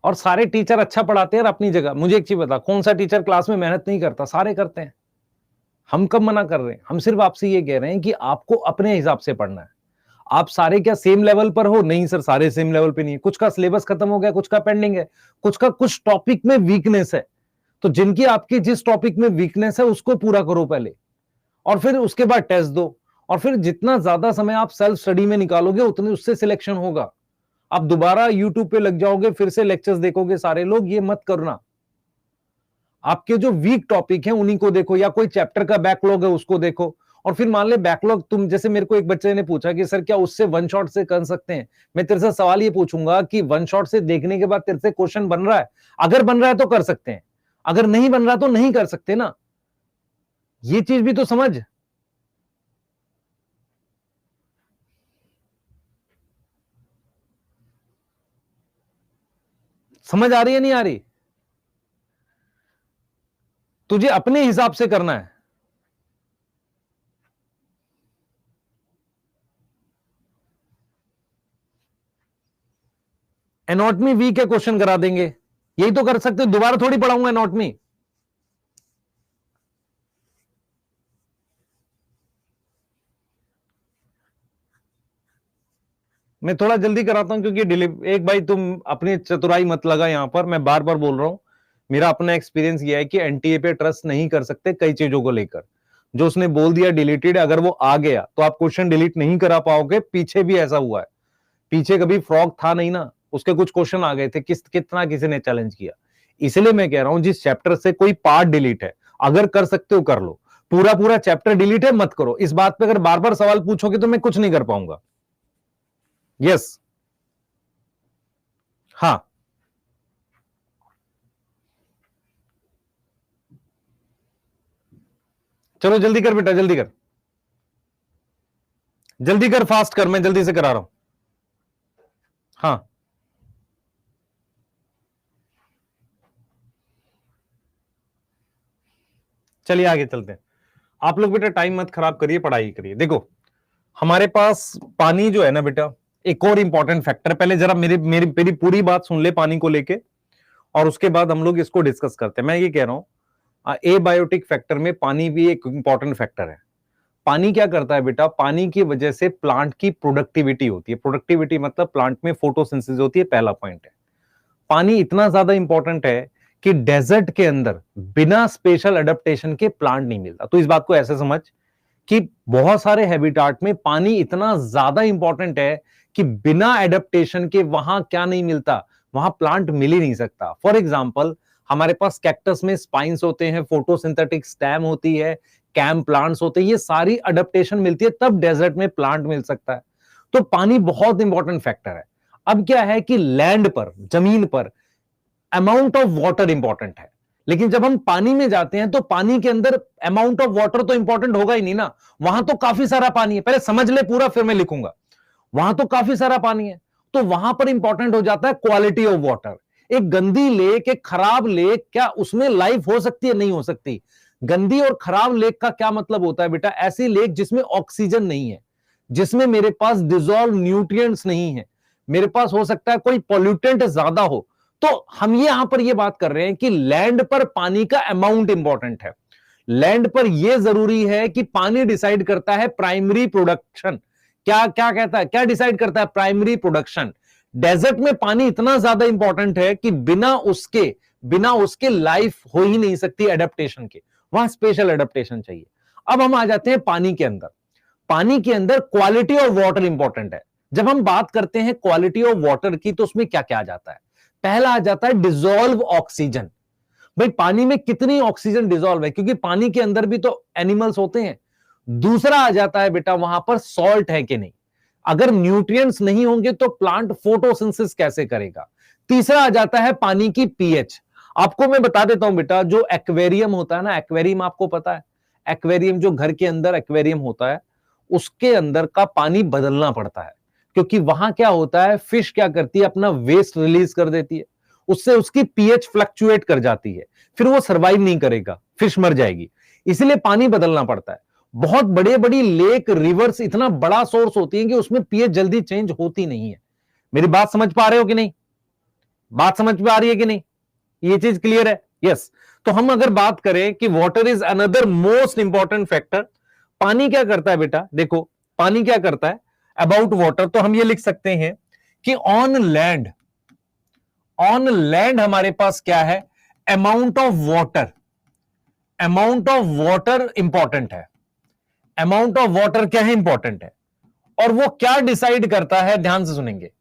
और सारे टीचर अच्छा पढ़ाते हैं अपनी जगह। मुझे एक चीज बता, कौन सा टीचर क्लास में मेहनत नहीं करता? सारे करते हैं। हम कब मना कर रहे हैं? हम सिर्फ आपसे ये कह रहे हैं कि आपको अपने हिसाब से पढ़ना है। आप सारे क्या सेम लेवल पर हो? नहीं सर, सारे सेम लेवल पे नहीं है। कुछ का सिलेबस खत्म हो गया, कुछ का पेंडिंग है, कुछ का कुछ टॉपिक में वीकनेस है। तो जिनकी आपकी जिस टॉपिक में वीकनेस है उसको पूरा करो पहले, और फिर उसके बाद टेस्ट दो। और फिर जितना ज्यादा समय आप सेल्फ स्टडी में निकालोगे उतने उससे सिलेक्शन होगा। आप दोबारा यूट्यूब पे लग जाओगे, फिर से लेक्चर्स देखोगे सारे लोग, ये मत करना। आपके जो वीक टॉपिक है उन्हीं को देखो, या कोई चैप्टर का बैकलॉग है उसको देखो। और फिर मान ले बैकलॉग, तुम जैसे मेरे को एक बच्चे ने पूछा कि सर क्या उससे वन शॉट से कर सकते हैं? मैं तेरे से सवाल ये पूछूंगा कि वन शॉट से देखने के बाद तेरे से क्वेश्चन बन रहा है? अगर बन रहा है तो कर सकते हैं, अगर नहीं बन रहा तो नहीं कर सकते ना। ये चीज भी तो समझ। समझ आ रही है नहीं आ रही? तुझे अपने हिसाब से करना है। एनाटॉमी वीक है, क्वेश्चन करा देंगे, यही तो कर सकते। दोबारा थोड़ी पढ़ाऊंगा एनाटॉमी। मैं थोड़ा जल्दी कराता हूं क्योंकि एक भाई तुम अपनी चतुराई मत लगा यहां पर, मैं बार बार बोल रहा हूं। मेरा अपना एक्सपीरियंस यह है कि एनटीए पे ट्रस्ट नहीं कर सकते कई चीजों को लेकर। जो उसने बोल दिया डिलीटेड, अगर वो आ गया तो आप क्वेश्चन डिलीट नहीं करा पाओगे। पीछे भी ऐसा हुआ है। पीछे कभी फ्रॉग था नहीं ना, उसके कुछ क्वेश्चन आ गए थे, कितना किसी ने चैलेंज किया। इसलिए मैं कह रहा हूं जिस चैप्टर से कोई पार्ट डिलीट है, अगर कर सकते हो कर लो। पूरा पूरा चैप्टर डिलीट है मत करो। इस बात पे अगर बार बार सवाल पूछोगे तो मैं कुछ नहीं कर पाऊंगा। यस। हाँ, चलो जल्दी कर बेटा, जल्दी कर, जल्दी कर, फास्ट कर, मैं जल्दी से करा रहा हूं। हाँ, चलिए आगे चलते हैं। आप लोग बेटा टाइम मत खराब करिए, पढ़ाई करिए। देखो, हमारे पास पानी जो है ना बेटा, एक और इंपॉर्टेंट फैक्टर। पहले जरा मेरी मेरी मेरी पूरी बात सुन ले पानी को लेके, और उसके बाद हम लोग इसको डिस्कस करते हैं। मैं ये कह रहा हूं, एबायोटिक फैक्टर में पानी भी एक इंपॉर्टेंट फैक्टर है। पानी क्या करता है बेटा? पानी की वजह से प्लांट की प्रोडक्टिविटी होती है। प्रोडक्टिविटी मतलब प्लांट में फोटोसिंथेसिस होती है, पहला पॉइंट है। पानी इतना ज्यादा इंपॉर्टेंट है कि डेजर्ट के अंदर बिना स्पेशल अडेप्टेशन के प्लांट नहीं मिलता। तो इस बात को ऐसे समझ कि बहुत सारे हैबिटाट में पानी इतना ज्यादा इंपॉर्टेंट है कि बिना एडेप्टेशन के वहां क्या नहीं मिलता, वहां प्लांट मिल ही नहीं सकता। फॉर एग्जाम्पल, हमारे पास कैक्टस में स्पाइंस होते हैं, फोटोसिंथेटिक स्टेम होती है, कैम प्लांट्स होते हैं, ये सारी अडेप्टेशन मिलती है तब डेजर्ट में प्लांट मिल सकता है। तो पानी बहुत इंपॉर्टेंट फैक्टर है। अब क्या है कि लैंड पर, जमीन पर अमाउंट ऑफ वाटर इंपॉर्टेंट है, लेकिन जब हम पानी में जाते हैं तो पानी के अंदर अमाउंट ऑफ वाटर तो इंपॉर्टेंट होगा ही नहीं ना, वहां तो काफी सारा पानी है, पहले समझ ले पूरा फिर मैं लिखूंगा। वहां तो काफी सारा पानी है, तो वहां पर इंपॉर्टेंट हो जाता है क्वालिटी ऑफ वाटर। एक गंदी लेक, एक खराब लेक, क्या उसमें लाइफ हो सकती है? नहीं हो सकती। गंदी और खराब लेक का क्या मतलब होता है बेटा? ऐसी लेक जिसमें ऑक्सीजन नहीं है, जिसमें मेरे पास डिजोल्व न्यूट्रिएंट्स नहीं है, मेरे पास हो सकता है कोई पॉल्यूटेंट ज्यादा हो। तो हम ये यहां पर ये बात कर रहे हैं कि लैंड पर पानी का अमाउंट इंपॉर्टेंट है। लैंड पर यह जरूरी है कि पानी डिसाइड करता है प्राइमरी प्रोडक्शन। क्या क्या कहता है, क्या डिसाइड करता है? Primary production. डेजर्ट में पानी इतना ज्यादा इंपॉर्टेंट है कि बिना उसके लाइफ हो ही नहीं सकती एडेप्टेशन के, वहां स्पेशल एडेप्टेशन चाहिए। अब हम आ जाते हैं पानी के अंदर। पानी के अंदर क्वालिटी ऑफ वाटर इंपॉर्टेंट है। जब हम बात करते हैं क्वालिटी ऑफ वाटर की, तो उसमें क्या क्या आ जाता है? पहला आ जाता है डिजोल्व ऑक्सीजन। भाई पानी में कितनी ऑक्सीजन डिजोल्व है, क्योंकि पानी के अंदर भी तो एनिमल्स होते हैं। दूसरा आ जाता है बेटा वहां पर सॉल्ट है कि नहीं। अगर न्यूट्रिएंट्स नहीं होंगे तो प्लांट फोटोसिंथेसिस कैसे करेगा। तीसरा आ जाता है पानी की पीएच। आपको मैं बता देता हूं बेटा, जो एक्वेरियम होता है ना, एक्वेरियम आपको पता है, एक्वेरियम जो घर के अंदर एक्वेरियम होता है, उसके अंदर का पानी बदलना पड़ता है, क्योंकि वहां क्या होता है, फिश क्या करती है, अपना वेस्ट रिलीज कर देती है, उससे उसकी पीएच फ्लक्चुएट कर जाती है, फिर वो सर्वाइव नहीं करेगा, फिश मर जाएगी, इसलिए पानी बदलना पड़ता है। बहुत बड़े बड़ी लेक, रिवर्स इतना बड़ा सोर्स होती है कि उसमें पीएच जल्दी चेंज होती नहीं है। मेरी बात समझ पा रहे हो कि नहीं? बात समझ में आ रही है कि नहीं? ये चीज क्लियर है? यस। तो हम अगर बात करें कि water is another most important factor, पानी क्या करता है बेटा, देखो पानी क्या करता है अबाउट वाटर, तो हम ये लिख सकते हैं कि ऑन लैंड हमारे पास क्या है, अमाउंट ऑफ वाटर इंपॉर्टेंट है। अमाउंट ऑफ वाटर क्या है, इंपॉर्टेंट है। और वो क्या डिसाइड करता है, ध्यान से सुनेंगे,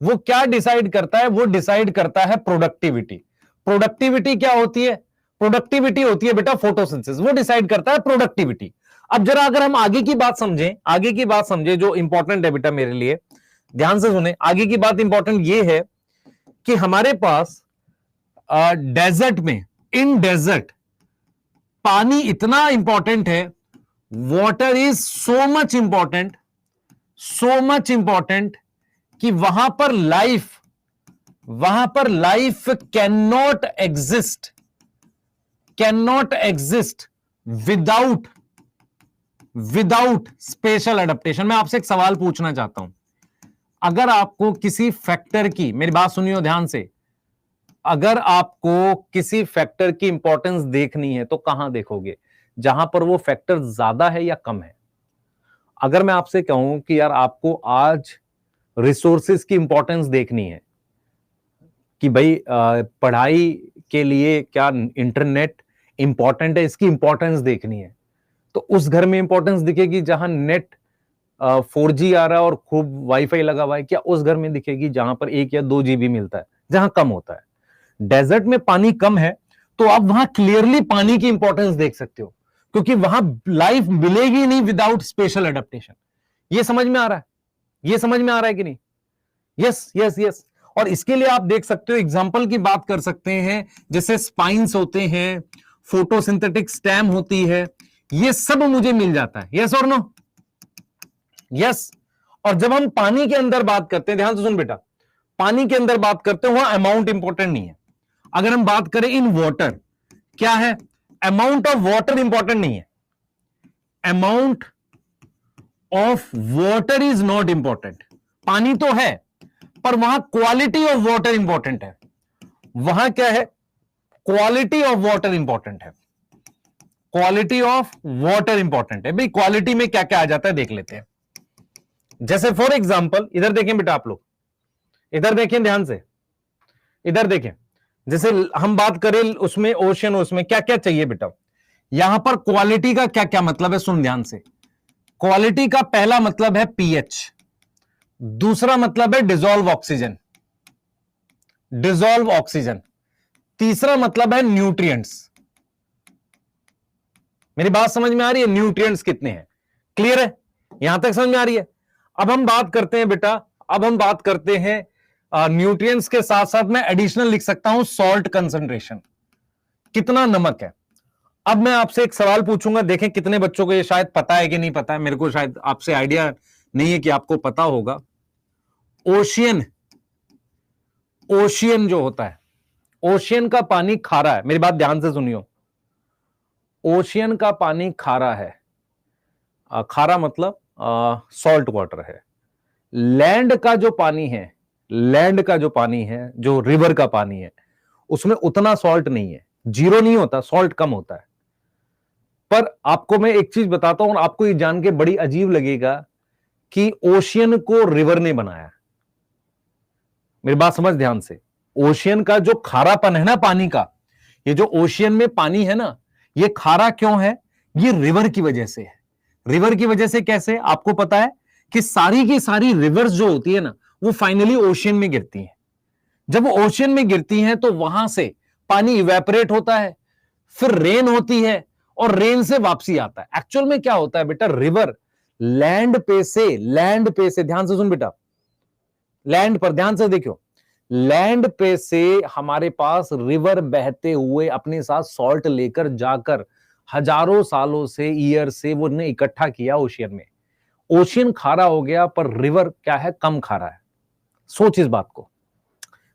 वो क्या डिसाइड करता है? वो डिसाइड करता है प्रोडक्टिविटी। प्रोडक्टिविटी क्या होती है? प्रोडक्टिविटी होती है बेटा फोटोसिंथेसिस, वो डिसाइड करता है प्रोडक्टिविटी। अब जरा अगर हम आगे की बात समझें जो इंपॉर्टेंट है बेटा मेरे लिए, ध्यान से सुने, आगे की बात इंपॉर्टेंट ये है कि हमारे पास डेजर्ट में, इन डेजर्ट पानी इतना इंपॉर्टेंट है, water is so much important कि वहां पर life can not exist without special adaptation. मैं आपसे एक सवाल पूछना चाहता हूं, अगर आपको किसी फैक्टर की, मेरी बात सुनियो ध्यान से, अगर आपको किसी फैक्टर की इंपॉर्टेंस देखनी है तो कहां देखोगे? जहां पर वो फैक्टर ज्यादा है या कम है। अगर मैं आपसे कहूं कि यार आपको आज रिसोर्सेज की इंपॉर्टेंस देखनी है, कि भाई पढ़ाई के लिए क्या इंटरनेट इंपॉर्टेंट है, इसकी इंपॉर्टेंस देखनी है, तो उस घर में इंपॉर्टेंस दिखेगी जहां नेट 4G आ रहा है और खूब वाईफाई लगा हुआ है? क्या उस घर में दिखेगी जहां पर 1 या 2 GB मिलता है, जहां कम होता है? डेजर्ट में पानी कम है, तो आप वहां क्लियरली पानी की इंपॉर्टेंस देख सकते हो, क्योंकि वहां लाइफ मिलेगी नहीं विदाउट स्पेशल एडेप्टेशन। ये समझ में आ रहा है? ये समझ में आ रहा है कि नहीं? Yes yes yes. और इसके लिए आप देख सकते हो, एग्जांपल की बात कर सकते हैं, जैसे स्पाइन्स होते हैं, फोटोसिंथेटिक स्टेम होती है, ये सब मुझे मिल जाता है। यस और नो? यस। और जब हम पानी के अंदर बात करते हैं, ध्यान से सुन बेटा, पानी के अंदर बात करते हैं, वहां अमाउंट इंपॉर्टेंट नहीं है। अगर हम बात करें इन वाटर, क्या है, अमाउंट ऑफ वाटर इंपॉर्टेंट नहीं है, amount of water is not important. पानी तो है, पर वहां क्वालिटी ऑफ वाटर इंपॉर्टेंट है। वहां क्या है, क्वालिटी ऑफ वाटर इंपॉर्टेंट है, क्वालिटी ऑफ वाटर इंपॉर्टेंट है। भाई क्वालिटी में क्या क्या आ जाता है देख लेते हैं। जैसे फॉर एग्जांपल, इधर देखें बेटा, आप लोग इधर देखें ध्यान से, इधर देखें, जैसे हम बात करें उसमें ओशन, उसमें क्या क्या चाहिए बेटा। यहां पर क्वालिटी का क्या क्या मतलब है, सुन ध्यान से। क्वालिटी का पहला मतलब है पीएच, दूसरा मतलब है डिसॉल्व ऑक्सीजन, तीसरा मतलब है न्यूट्रिएंट्स। मेरी बात समझ में आ रही है? न्यूट्रिएंट्स कितने हैं, क्लियर है? यहां तक समझ में आ रही है? अब हम बात करते हैं बेटा, अब हम बात करते हैं न्यूट्रिएंट्स के साथ साथ मैं एडिशनल लिख सकता हूं सॉल्ट कंसंट्रेशन, कितना नमक है। अब मैं आपसे एक सवाल पूछूंगा, देखें कितने बच्चों को ये शायद पता है कि नहीं पता है, मेरे को शायद आपसे आइडिया नहीं है कि आपको पता होगा। ओशियन जो होता है, ओशियन का पानी खारा है, मेरी बात ध्यान से सुनियो। ओशियन का पानी खारा है, खारा मतलब सॉल्ट वाटर है। लैंड का जो पानी है, लैंड का जो पानी है, जो रिवर का पानी है, उसमें उतना सॉल्ट नहीं है, जीरो नहीं होता, सॉल्ट कम होता है। पर आपको मैं एक चीज बताता हूं, आपको ये जान के बड़ी अजीब लगेगा कि ओशियन को रिवर ने बनाया। मेरी बात समझ ध्यान से, ओशियन का जो खारापन है ना पानी का, ये जो ओशियन में पानी है ना, ये खारा क्यों है? ये रिवर की वजह से है। रिवर की वजह से कैसे? आपको पता है कि सारी की सारी रिवर्स जो होती है ना, वो फाइनली ओशियन में गिरती हैं। जब वो ओशियन में गिरती हैं तो वहां से पानी इवेपोरेट होता है, फिर रेन होती है और रेन से वापसी आता है। एक्चुअल में क्या होता है बेटा, रिवर लैंड पे से ध्यान से सुन बेटा, लैंड पर ध्यान से देखो, लैंड पे से हमारे पास रिवर बहते हुए अपने साथ सॉल्ट लेकर जाकर हजारों सालों से, ईयर से वो ने इकट्ठा किया ओशियन में। ओशियन खारा हो गया पर रिवर क्या है, कम खारा है। सोच इस बात को,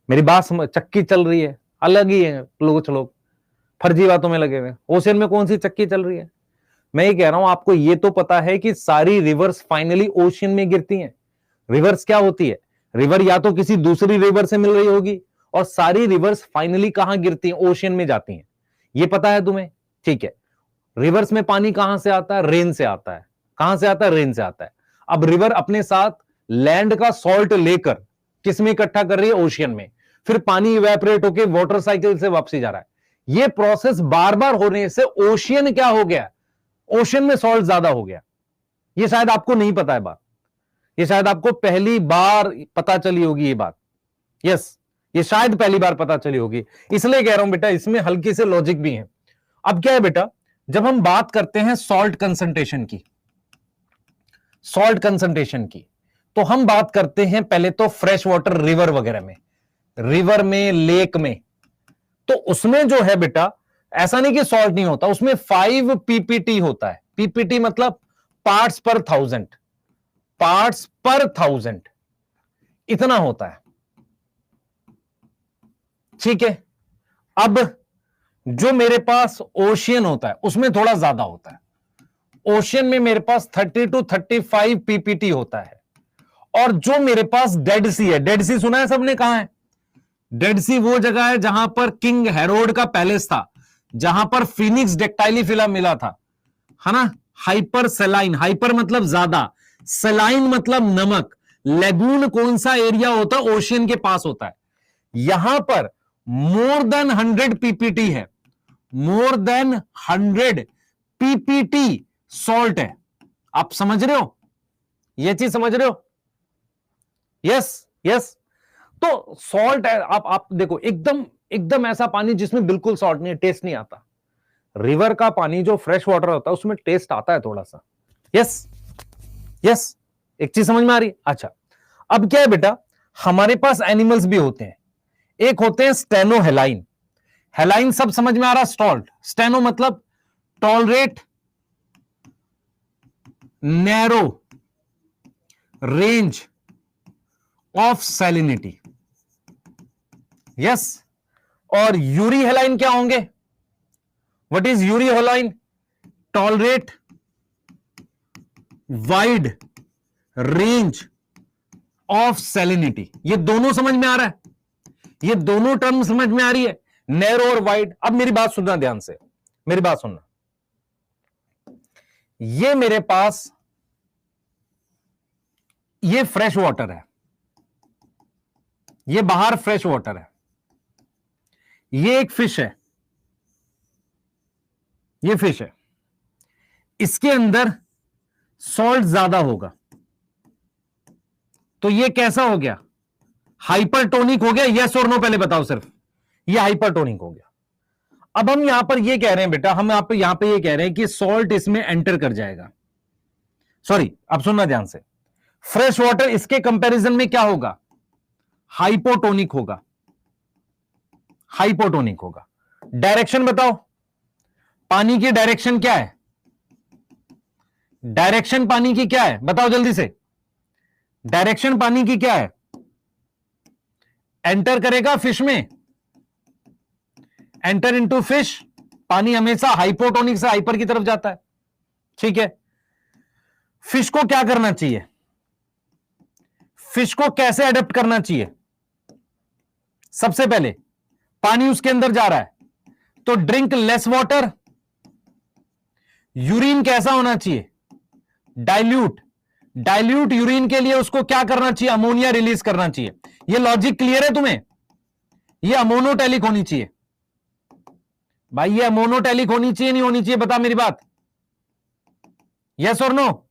मेरी बात समझ, चक्की चल रही है, अलग ही है लोग फर्जी बातों में लगे हुए। ओशियन में कौन सी चक्की चल रही है? मैं ये कह रहा हूं, आपको ये तो पता है कि सारी रिवर्स फाइनली ओशियन में गिरती हैं। रिवर्स क्या होती है? रिवर या तो किसी दूसरी रिवर से मिल रही होगी, और सारी रिवर्स फाइनली कहां गिरती हैं? ओशियन में जाती हैं। ये पता है तुम्हें? ठीक है। रिवर्स में पानी कहां से आता है? रेन से आता है। कहां से आता है? रेन से आता है। अब रिवर अपने साथ लैंड का सॉल्ट लेकर किस में इकट्ठा कर रही है? ओशियन में। फिर पानी इवेपोरेट होकर वाटर साइकिल से वापसी जा रहा है। यह प्रोसेस बार बार होने से ओशियन क्या हो गया? ओशियन में सॉल्ट ज्यादा हो गया। यह शायद आपको नहीं पता है बात, ये शायद आपको पहली बार पता चली होगी ये बात। यस, ये शायद पहली बार पता चली होगी, इसलिए कह रहा हूं बेटा इसमें हल्की से लॉजिक भी है। अब क्या है बेटा, जब हम बात करते हैं सॉल्ट कंसंट्रेशन की, तो हम बात करते हैं पहले तो फ्रेश वाटर रिवर वगैरह में, रिवर में, लेक में। तो उसमें जो है बेटा, ऐसा नहीं कि सॉल्ट नहीं होता, उसमें 5 पीपीटी होता है। पीपीटी मतलब पार्ट्स पर थाउजेंड, पार्ट्स पर थाउजेंड इतना होता है। ठीक है। अब जो मेरे पास ओशियन होता है उसमें थोड़ा ज्यादा होता है। ओशियन में मेरे पास 30 to 35 पीपीटी होता है। और जो मेरे पास डेड सी है, डेड सी सुना है सबने? कहां है डेड सी? वो जगह है जहां पर किंग हेरोड का पैलेस था, जहां पर फिनिक्स डेक्टाइलिफिला मिला था, है ना। हाइपर सेलाइन, हाइपर मतलब ज्यादा, सेलाइन मतलब नमक। लेगून कौन सा एरिया होता है? ओशियन के पास होता है। यहां पर मोर देन 100 पीपीटी है, मोर देन 100 पीपीटी सॉल्ट है। आप समझ रहे हो? यह चीज समझ रहे हो? Yes yes. तो सॉल्ट है, आप देखो, एकदम एकदम ऐसा पानी जिसमें बिल्कुल सॉल्ट नहीं है, टेस्ट नहीं आता। रिवर का पानी जो फ्रेश वाटर होता है उसमें टेस्ट आता है थोड़ा सा। यस यस, एक चीज समझ में आ रही है? अच्छा, अब क्या है बेटा, हमारे पास एनिमल्स भी होते हैं। एक होते हैं स्टेनो हेलाइन। हेलाइन सब समझ में आ रहा? स्टॉल्ट। स्टेनो मतलब tolerate narrow range of salinity. Yes. और यूरी हेलाइन क्या होंगे? What is Yuri हेलाइन? Tolerate wide range of salinity. ये दोनों समझ में आ रहा है? ये दोनों टर्म समझ में आ रही है, नैरो और वाइड। अब मेरी बात सुनना ध्यान से, मेरी बात सुनना। ये मेरे पास ये फ्रेश वाटर है, ये बाहर फ्रेश वाटर है, ये एक फिश है, ये फिश है, इसके अंदर सॉल्ट ज्यादा होगा, तो ये कैसा हो गया? हाइपरटोनिक हो गया। यस और नो पहले बताओ सिर्फ, ये हाइपरटोनिक हो गया। अब हम यहां पर ये कह रहे हैं बेटा, हम यहां पे ये कह रहे हैं कि सॉल्ट इसमें एंटर कर जाएगा। सॉरी, अब सुनना ध्यान से, फ्रेश वाटर इसके कंपैरिजन में क्या होगा? हाइपोटोनिक होगा, हाइपोटोनिक होगा। डायरेक्शन बताओ, पानी की डायरेक्शन क्या है? डायरेक्शन पानी की क्या है बताओ जल्दी से, डायरेक्शन पानी की क्या है? एंटर करेगा फिश में, एंटर इनटू फिश, पानी हमेशा हाइपोटोनिक से हाइपर की तरफ जाता है, ठीक है। फिश को क्या करना चाहिए, फिश को कैसे अडेप्ट करना चाहिए? सबसे पहले पानी उसके अंदर जा रहा है तो ड्रिंक लेस वाटर, यूरिन कैसा होना चाहिए? डाइल्यूट, डाइल्यूट यूरिन के लिए उसको क्या करना चाहिए? अमोनिया रिलीज करना चाहिए। यह लॉजिक क्लियर है तुम्हें? यह अमोनोटैलिक होनी चाहिए भाई, ये अमोनोटैलिक होनी चाहिए नहीं होनी चाहिए, बता मेरी बात, यस और नो,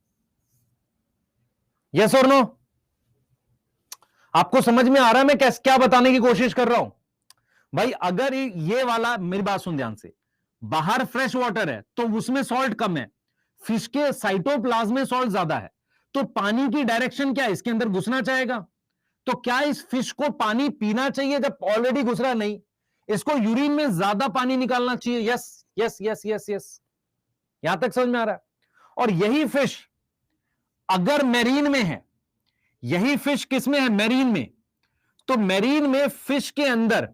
यस और नो? आपको समझ में आ रहा है मैं क्या बताने की कोशिश कर रहा हूं? भाई अगर ये वाला, मेरी बात सुन ध्यान से, बाहर फ्रेश वाटर है तो उसमें सॉल्ट कम है, फिश के साइटोप्लाज्म में सॉल्ट ज्यादा है, तो पानी की डायरेक्शन क्या है? इसके अंदर घुसना चाहेगा। तो क्या इस फिश को पानी पीना चाहिए जब ऑलरेडी घुस रहा? नहीं, इसको यूरिन में ज्यादा पानी निकालना चाहिए। Yes yes yes yes yes, यहां तक समझ में आ रहा है? और यही फिश अगर मैरीन में है, यही फिश किस में है? मैरीन में। तो मैरीन में फिश के अंदर,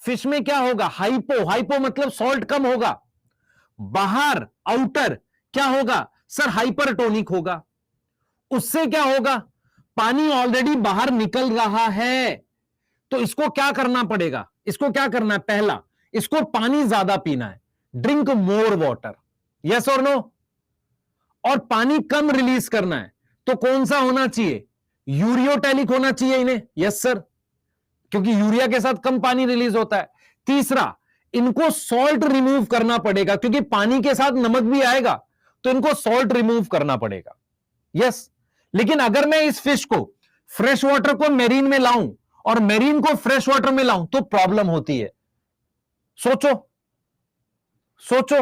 फिश में क्या होगा? हाइपो, हाइपो मतलब सॉल्ट कम होगा। बाहर आउटर क्या होगा सर? हाइपरटोनिक होगा। उससे क्या होगा? पानी ऑलरेडी बाहर निकल रहा है, तो इसको क्या करना पड़ेगा? इसको क्या करना है? पहला, इसको पानी ज्यादा पीना है, ड्रिंक मोर वाटर, यस और नो? और पानी कम रिलीज करना है, तो कौन सा होना चाहिए? यूरियोटैलिक होना चाहिए इन्हें, यस सर, क्योंकि यूरिया के साथ कम पानी रिलीज होता है। तीसरा, इनको सॉल्ट रिमूव करना पड़ेगा, क्योंकि पानी के साथ नमक भी आएगा, तो इनको सॉल्ट रिमूव करना पड़ेगा, यस। लेकिन अगर मैं इस फिश को, फ्रेश वाटर को मैरीन में लाऊं और मैरीन को फ्रेश वाटर में लाऊं तो प्रॉब्लम होती है। सोचो सोचो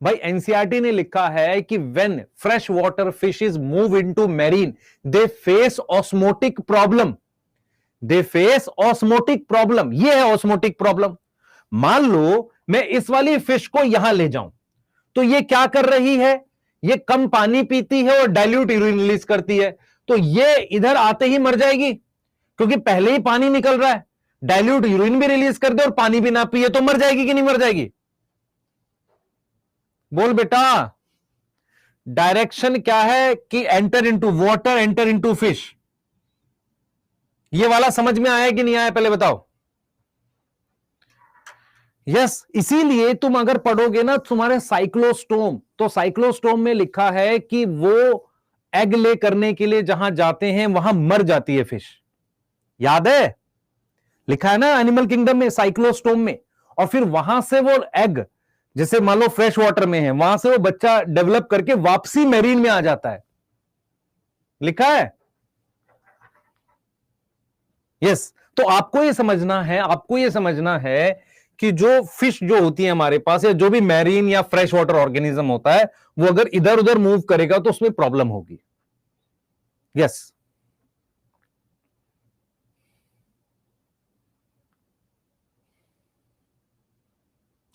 भाई, एनसीईआरटी ने लिखा है कि when fresh water fishes move into marine they face osmotic problem, they face osmotic problem. ये है ऑस्मोटिक प्रॉब्लम। मान लो मैं इस वाली फिश को यहां ले जाऊं, तो ये क्या कर रही है? ये कम पानी पीती है और डाइल्यूट यूरिन रिलीज करती है, तो ये इधर आते ही मर जाएगी, क्योंकि पहले ही पानी निकल रहा है। डाइल्यूट यूरिन भी रिलीज कर दे और पानी भी ना पिए तो मर जाएगी कि नहीं मर जाएगी? बोल बेटा, डायरेक्शन क्या है कि enter into water, enter into fish. ये वाला समझ में आया कि नहीं आया पहले बताओ? यस, इसीलिए तुम अगर पढ़ोगे ना तुम्हारे साइक्लोस्टोम, तो साइक्लोस्टोम में लिखा है कि वो एग ले करने के लिए जहां जाते हैं वहां मर जाती है फिश। याद है? लिखा है ना एनिमल किंगडम में, साइक्लोस्टोम में। और फिर वहां से वो एग, जैसे मान लो फ्रेश वाटर में है, वहां से वो बच्चा डेवलप करके वापसी मैरीन में आ जाता है, लिखा है। यस, तो आपको ये समझना है, आपको ये समझना है कि जो फिश जो होती है हमारे पास, या जो भी मैरीन या फ्रेश वाटर ऑर्गेनिज्म होता है, वो अगर इधर उधर मूव करेगा तो उसमें प्रॉब्लम होगी। यस,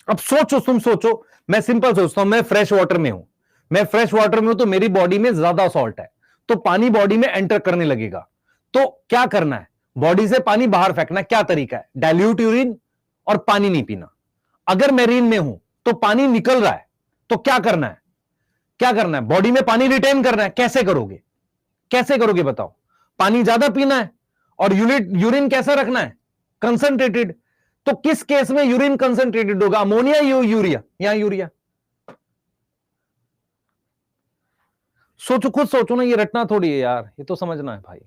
अब सोचो, तुम सोचो, मैं सिंपल सोचता हूं, मैं फ्रेश वाटर में हूं, मैं फ्रेश वाटर में हूं, तो मेरी बॉडी में ज्यादा सॉल्ट है, तो पानी बॉडी में एंटर करने लगेगा, तो क्या करना है? बॉडी से पानी बाहर फेंकना। क्या तरीका है? डाइल्यूट यूरिन और पानी नहीं पीना। अगर मैरीन में हूं तो पानी निकल रहा है, तो क्या करना है? क्या करना है? बॉडी में पानी रिटेन करना है। कैसे करोगे? कैसे करोगे बताओ? पानी ज्यादा पीना है और यूरिन कैसा रखना है? कंसंट्रेटेड। तो किस केस में यूरिन कंसंट्रेटेड होगा? अमोनिया या यूरिया? या यूरिया। सोचो, खुद सोचो ना, ये रटना थोड़ी है यार, ये तो समझना है भाई।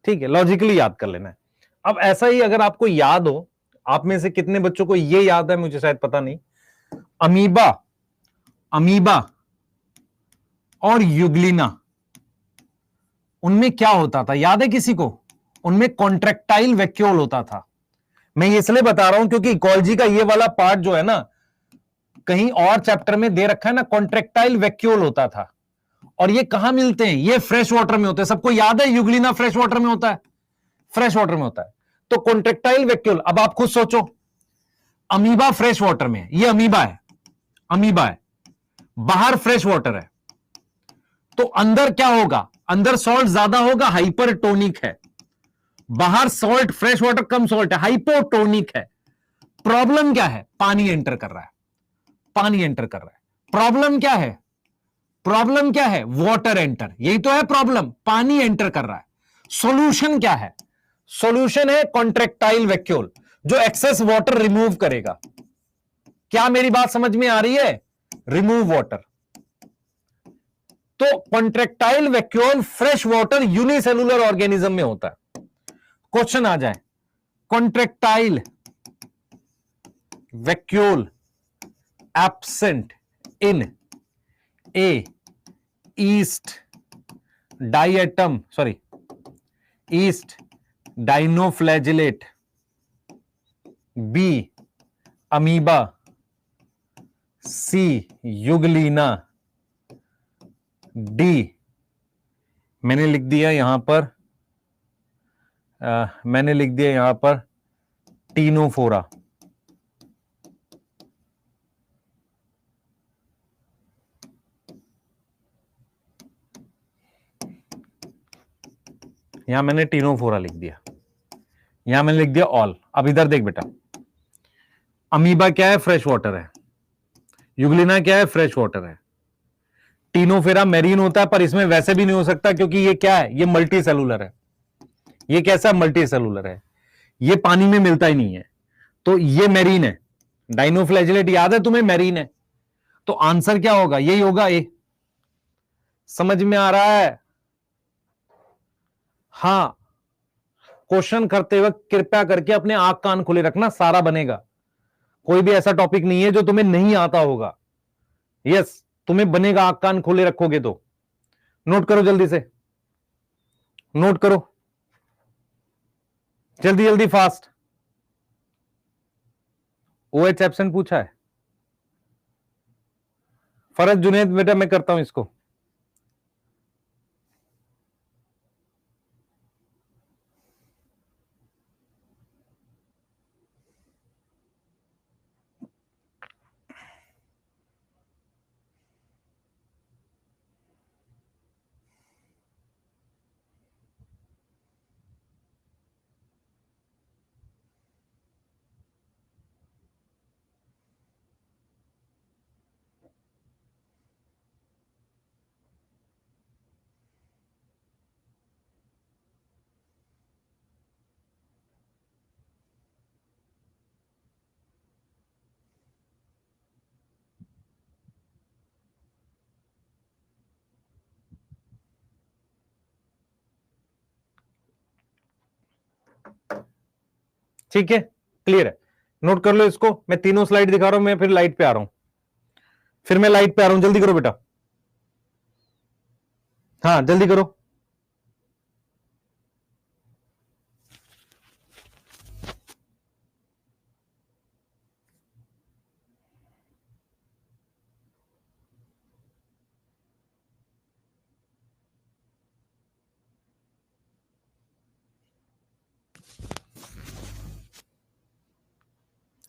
ठीक है, लॉजिकली याद कर लेना है। अब ऐसा ही अगर आपको याद हो, आप में से कितने बच्चों को ये याद है, मुझे शायद पता नहीं, अमीबा, अमीबा और युग्लिना, उनमें क्या होता था? याद है किसी को? उनमें कॉन्ट्रेक्टाइल वैक्यूल होता था। मैं ये इसलिए बता रहा हूं क्योंकि इकोलॉजी का ये वाला पार्ट जो है ना, कहीं और चैप्टर में दे रखा है ना, कॉन्ट्रेक्टाइल वैक्यूल होता था। और ये कहां मिलते हैं? ये फ्रेश वाटर में होते हैं। सबको याद है यूग्लिना फ्रेश वाटर में होता है, फ्रेश वाटर में होता है। तो कॉन्ट्रेक्टाइल वैक्यूल, अब आप खुद सोचो, अमीबा फ्रेश वाटर में, ये अमीबा है, अमीबा है, बाहर फ्रेश वाटर है, तो अंदर क्या होगा? अंदर सॉल्ट ज्यादा होगा, हाइपरटोनिक है। बाहर सॉल्ट, फ्रेश वाटर कम सॉल्ट है, हाइपोटोनिक है। प्रॉब्लम क्या है? पानी एंटर कर रहा है, पानी एंटर कर रहा है। प्रॉब्लम क्या है? प्रॉब्लम क्या है? वाटर एंटर, यही तो है प्रॉब्लम, पानी एंटर कर रहा है। सॉल्यूशन क्या है? सॉल्यूशन है कॉन्ट्रेक्टाइल वैक्यूल, जो एक्सेस वाटर रिमूव करेगा। क्या मेरी बात समझ में आ रही है? Remove water. तो contractile vacuole fresh water unicellular organism में होता है। क्वेश्चन आ जाए, contractile vacuole absent in A yeast diatom, sorry, yeast dinoflagellate, B amoeba, C euglena, D मैंने लिख दिया यहां पर, मैंने लिख दिया यहां पर टीनोफोरा। यहां मैंने टीनोफोरा लिख दिया, यहां मैंने लिख दिया ऑल। अब इधर देख बेटा, अमीबा क्या है? फ्रेश वाटर है। युगलिना क्या है? फ्रेश वाटर है। टीनोफेरा मेरीन होता है, पर इसमें वैसे भी नहीं हो सकता क्योंकि ये क्या है? ये मल्टी सेलुलर है। ये कैसा मल्टी सेलुलर है? ये पानी में मिलता ही नहीं है, तो ये मेरीन है। डाइनोफ्लैजिलेट याद है तुम्हें? मेरीन है। तो आंसर क्या होगा? यही होगा, ए। समझ में आ रहा है? हां, क्वेश्चन करते वक्त कृपया करके अपने आंख कान खुले रखना, सारा बनेगा। कोई भी ऐसा टॉपिक नहीं है जो तुम्हें नहीं आता होगा। यस, तुम्हें बनेगा, आंख कान खोले रखोगे तो। नोट करो जल्दी से, नोट करो जल्दी जल्दी, फास्ट। ओएच एब्सेंट पूछा है। फरज जुनेद बेटा, मैं करता हूं इसको। ठीक है, क्लियर है। नोट कर लो इसको, मैं तीनों स्लाइड दिखा रहा हूं, मैं फिर लाइट पे आ रहा हूं, फिर मैं लाइट पे आ रहा हूं। जल्दी करो बेटा, हाँ जल्दी करो।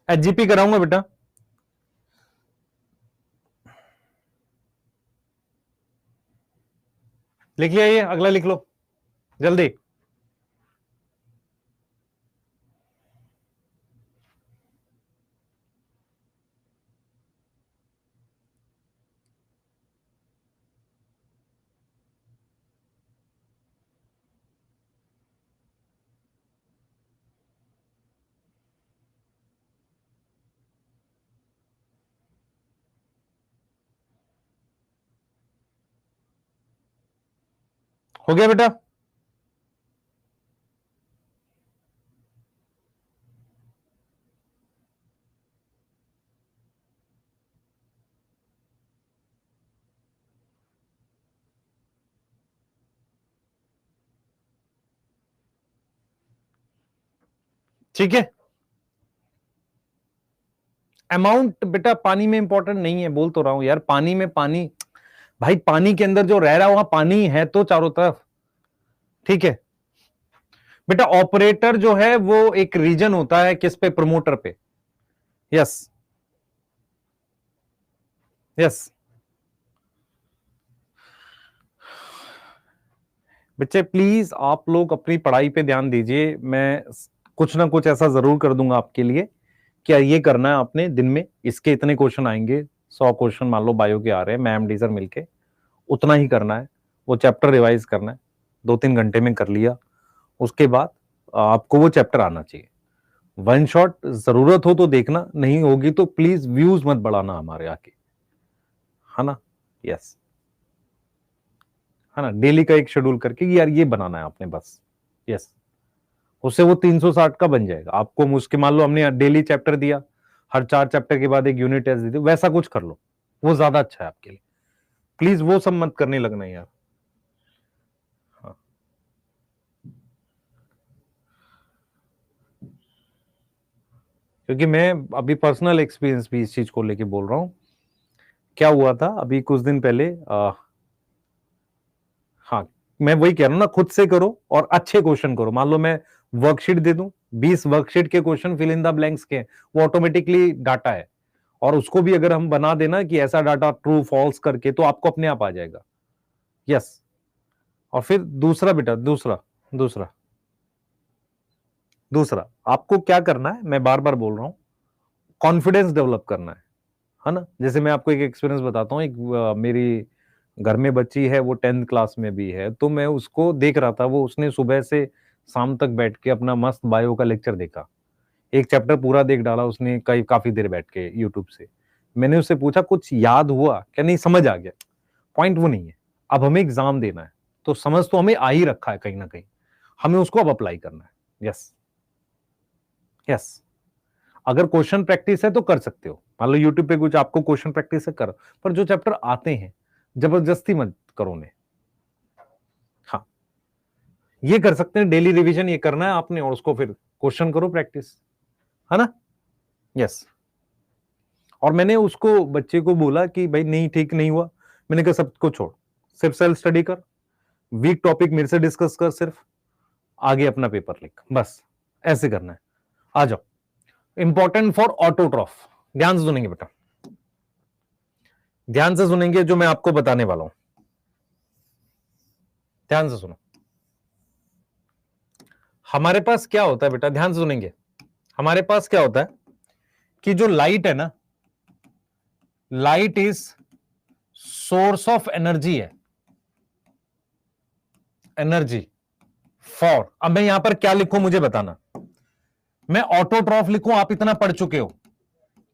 एचजीपी कराऊंगा बेटा, लिख लिया? ये अगला लिख लो जल्दी। हो गया बेटा? ठीक है। अमाउंट बेटा पानी में इंपॉर्टेंट नहीं है, बोल तो रहा हूं यार, पानी में पानी, भाई पानी के अंदर जो रह रहा है वहां पानी है तो चारों तरफ, ठीक है बेटा। ऑपरेटर जो है वो एक रीजन होता है किस पे, प्रमोटर पे। यस यस बच्चे प्लीज आप लोग अपनी पढ़ाई पे ध्यान दीजिए। मैं कुछ ना कुछ ऐसा जरूर कर दूंगा आपके लिए। क्या ये करना है आपने दिन में, इसके इतने क्वेश्चन आएंगे, 100 क्वेश्चन मान लो बायो के आ रहे हैं, मैम डी सर मिलके, उतना ही करना है। वो चैप्टर रिवाइज करना है, 2-3 घंटे में कर लिया, उसके बाद आपको वो चैप्टर आना चाहिए। वन शॉट जरूरत हो तो देखना, नहीं होगी तो प्लीज व्यूज मत बढ़ाना हमारे आके, है ना। यस है ना, डेली का एक शेड्यूल करके यार ये बनाना है आपने बस। यस उससे वो 360 का बन जाएगा। आपको मुश्किल, मान लो हमने डेली चैप्टर दिया, हर 4 चैप्टर के बाद एक यूनिट टेस्ट दी, वैसा कुछ कर लो, वो ज्यादा अच्छा है आपके लिए। प्लीज वो सब मत करने लगना यार। हाँ क्योंकि मैं अभी पर्सनल एक्सपीरियंस भी इस चीज को लेके बोल रहा हूं। क्या हुआ था अभी कुछ दिन पहले, हाँ मैं वही कह रहा हूं ना, खुद से करो और अच्छे क्वेश्चन करो। मान लो मैं वर्कशीट दे दूं, 20 वर्कशीट के question fill in the blanks के, वो ऑटोमेटिकली डाटा है, और उसको भी अगर हम बना देना कि ऐसा डाटा ट्रू फॉल्स करके, तो आपको अपने आप आ जाएगा। यस और फिर दूसरा बेटा, दूसरा दूसरा दूसरा आपको क्या करना है, मैं बार बार बोल रहा हूं, कॉन्फिडेंस डेवलप करना है ना। जैसे मैं आपको एक एक्सपीरियंस बताता हूँ। एक मेरी घर में बच्ची है, वो 10th क्लास में भी है, तो मैं उसको देख रहा था, वो उसने सुबह से शाम तक बैठ के अपना मस्त बायो का लेक्चर देखा, एक चैप्टर पूरा देख डाला उसने, कई काफी देर बैठ के यूट्यूब से। मैंने उससे पूछा कुछ याद हुआ क्या, नहीं समझ आ गया। पॉइंट वो नहीं है, अब हमें एग्जाम देना है, तो समझ तो हमें आ ही रखा है कहीं ना कहीं, हमें उसको अब अप्लाई करना है। यस यस अगर क्वेश्चन प्रैक्टिस है तो कर सकते हो, मान लो यूट्यूब पे कुछ आपको क्वेश्चन प्रैक्टिस है करो, पर जो चैप्टर आते हैं जबरदस्ती मत करो उन्हें। हाँ ये कर सकते हैं, डेली रिवीजन ये करना है आपने, और उसको फिर क्वेश्चन करो प्रैक्टिस, है ना। यस और मैंने उसको बच्चे को बोला कि भाई नहीं ठीक नहीं हुआ, मैंने कहा सबको छोड़, सिर्फ सेल्फ स्टडी कर, वीक टॉपिक मेरे से डिस्कस कर, सिर्फ आगे अपना पेपर लिख, बस ऐसे करना है। आ जाओ, इंपॉर्टेंट फॉर ऑटोट्रॉफ, ध्यान से सुनेंगे बेटा, ध्यान से सुनेंगे जो मैं आपको बताने वाला हूं, ध्यान से सुनो। हमारे पास क्या होता है बेटा, ध्यान से सुनेंगे, हमारे पास क्या होता है कि जो लाइट है ना, light is source of energy है, एनर्जी फॉर, अब मैं यहां पर क्या लिखूं मुझे बताना, मैं ऑटोट्रॉफ लिखूं, आप इतना पढ़ चुके हो,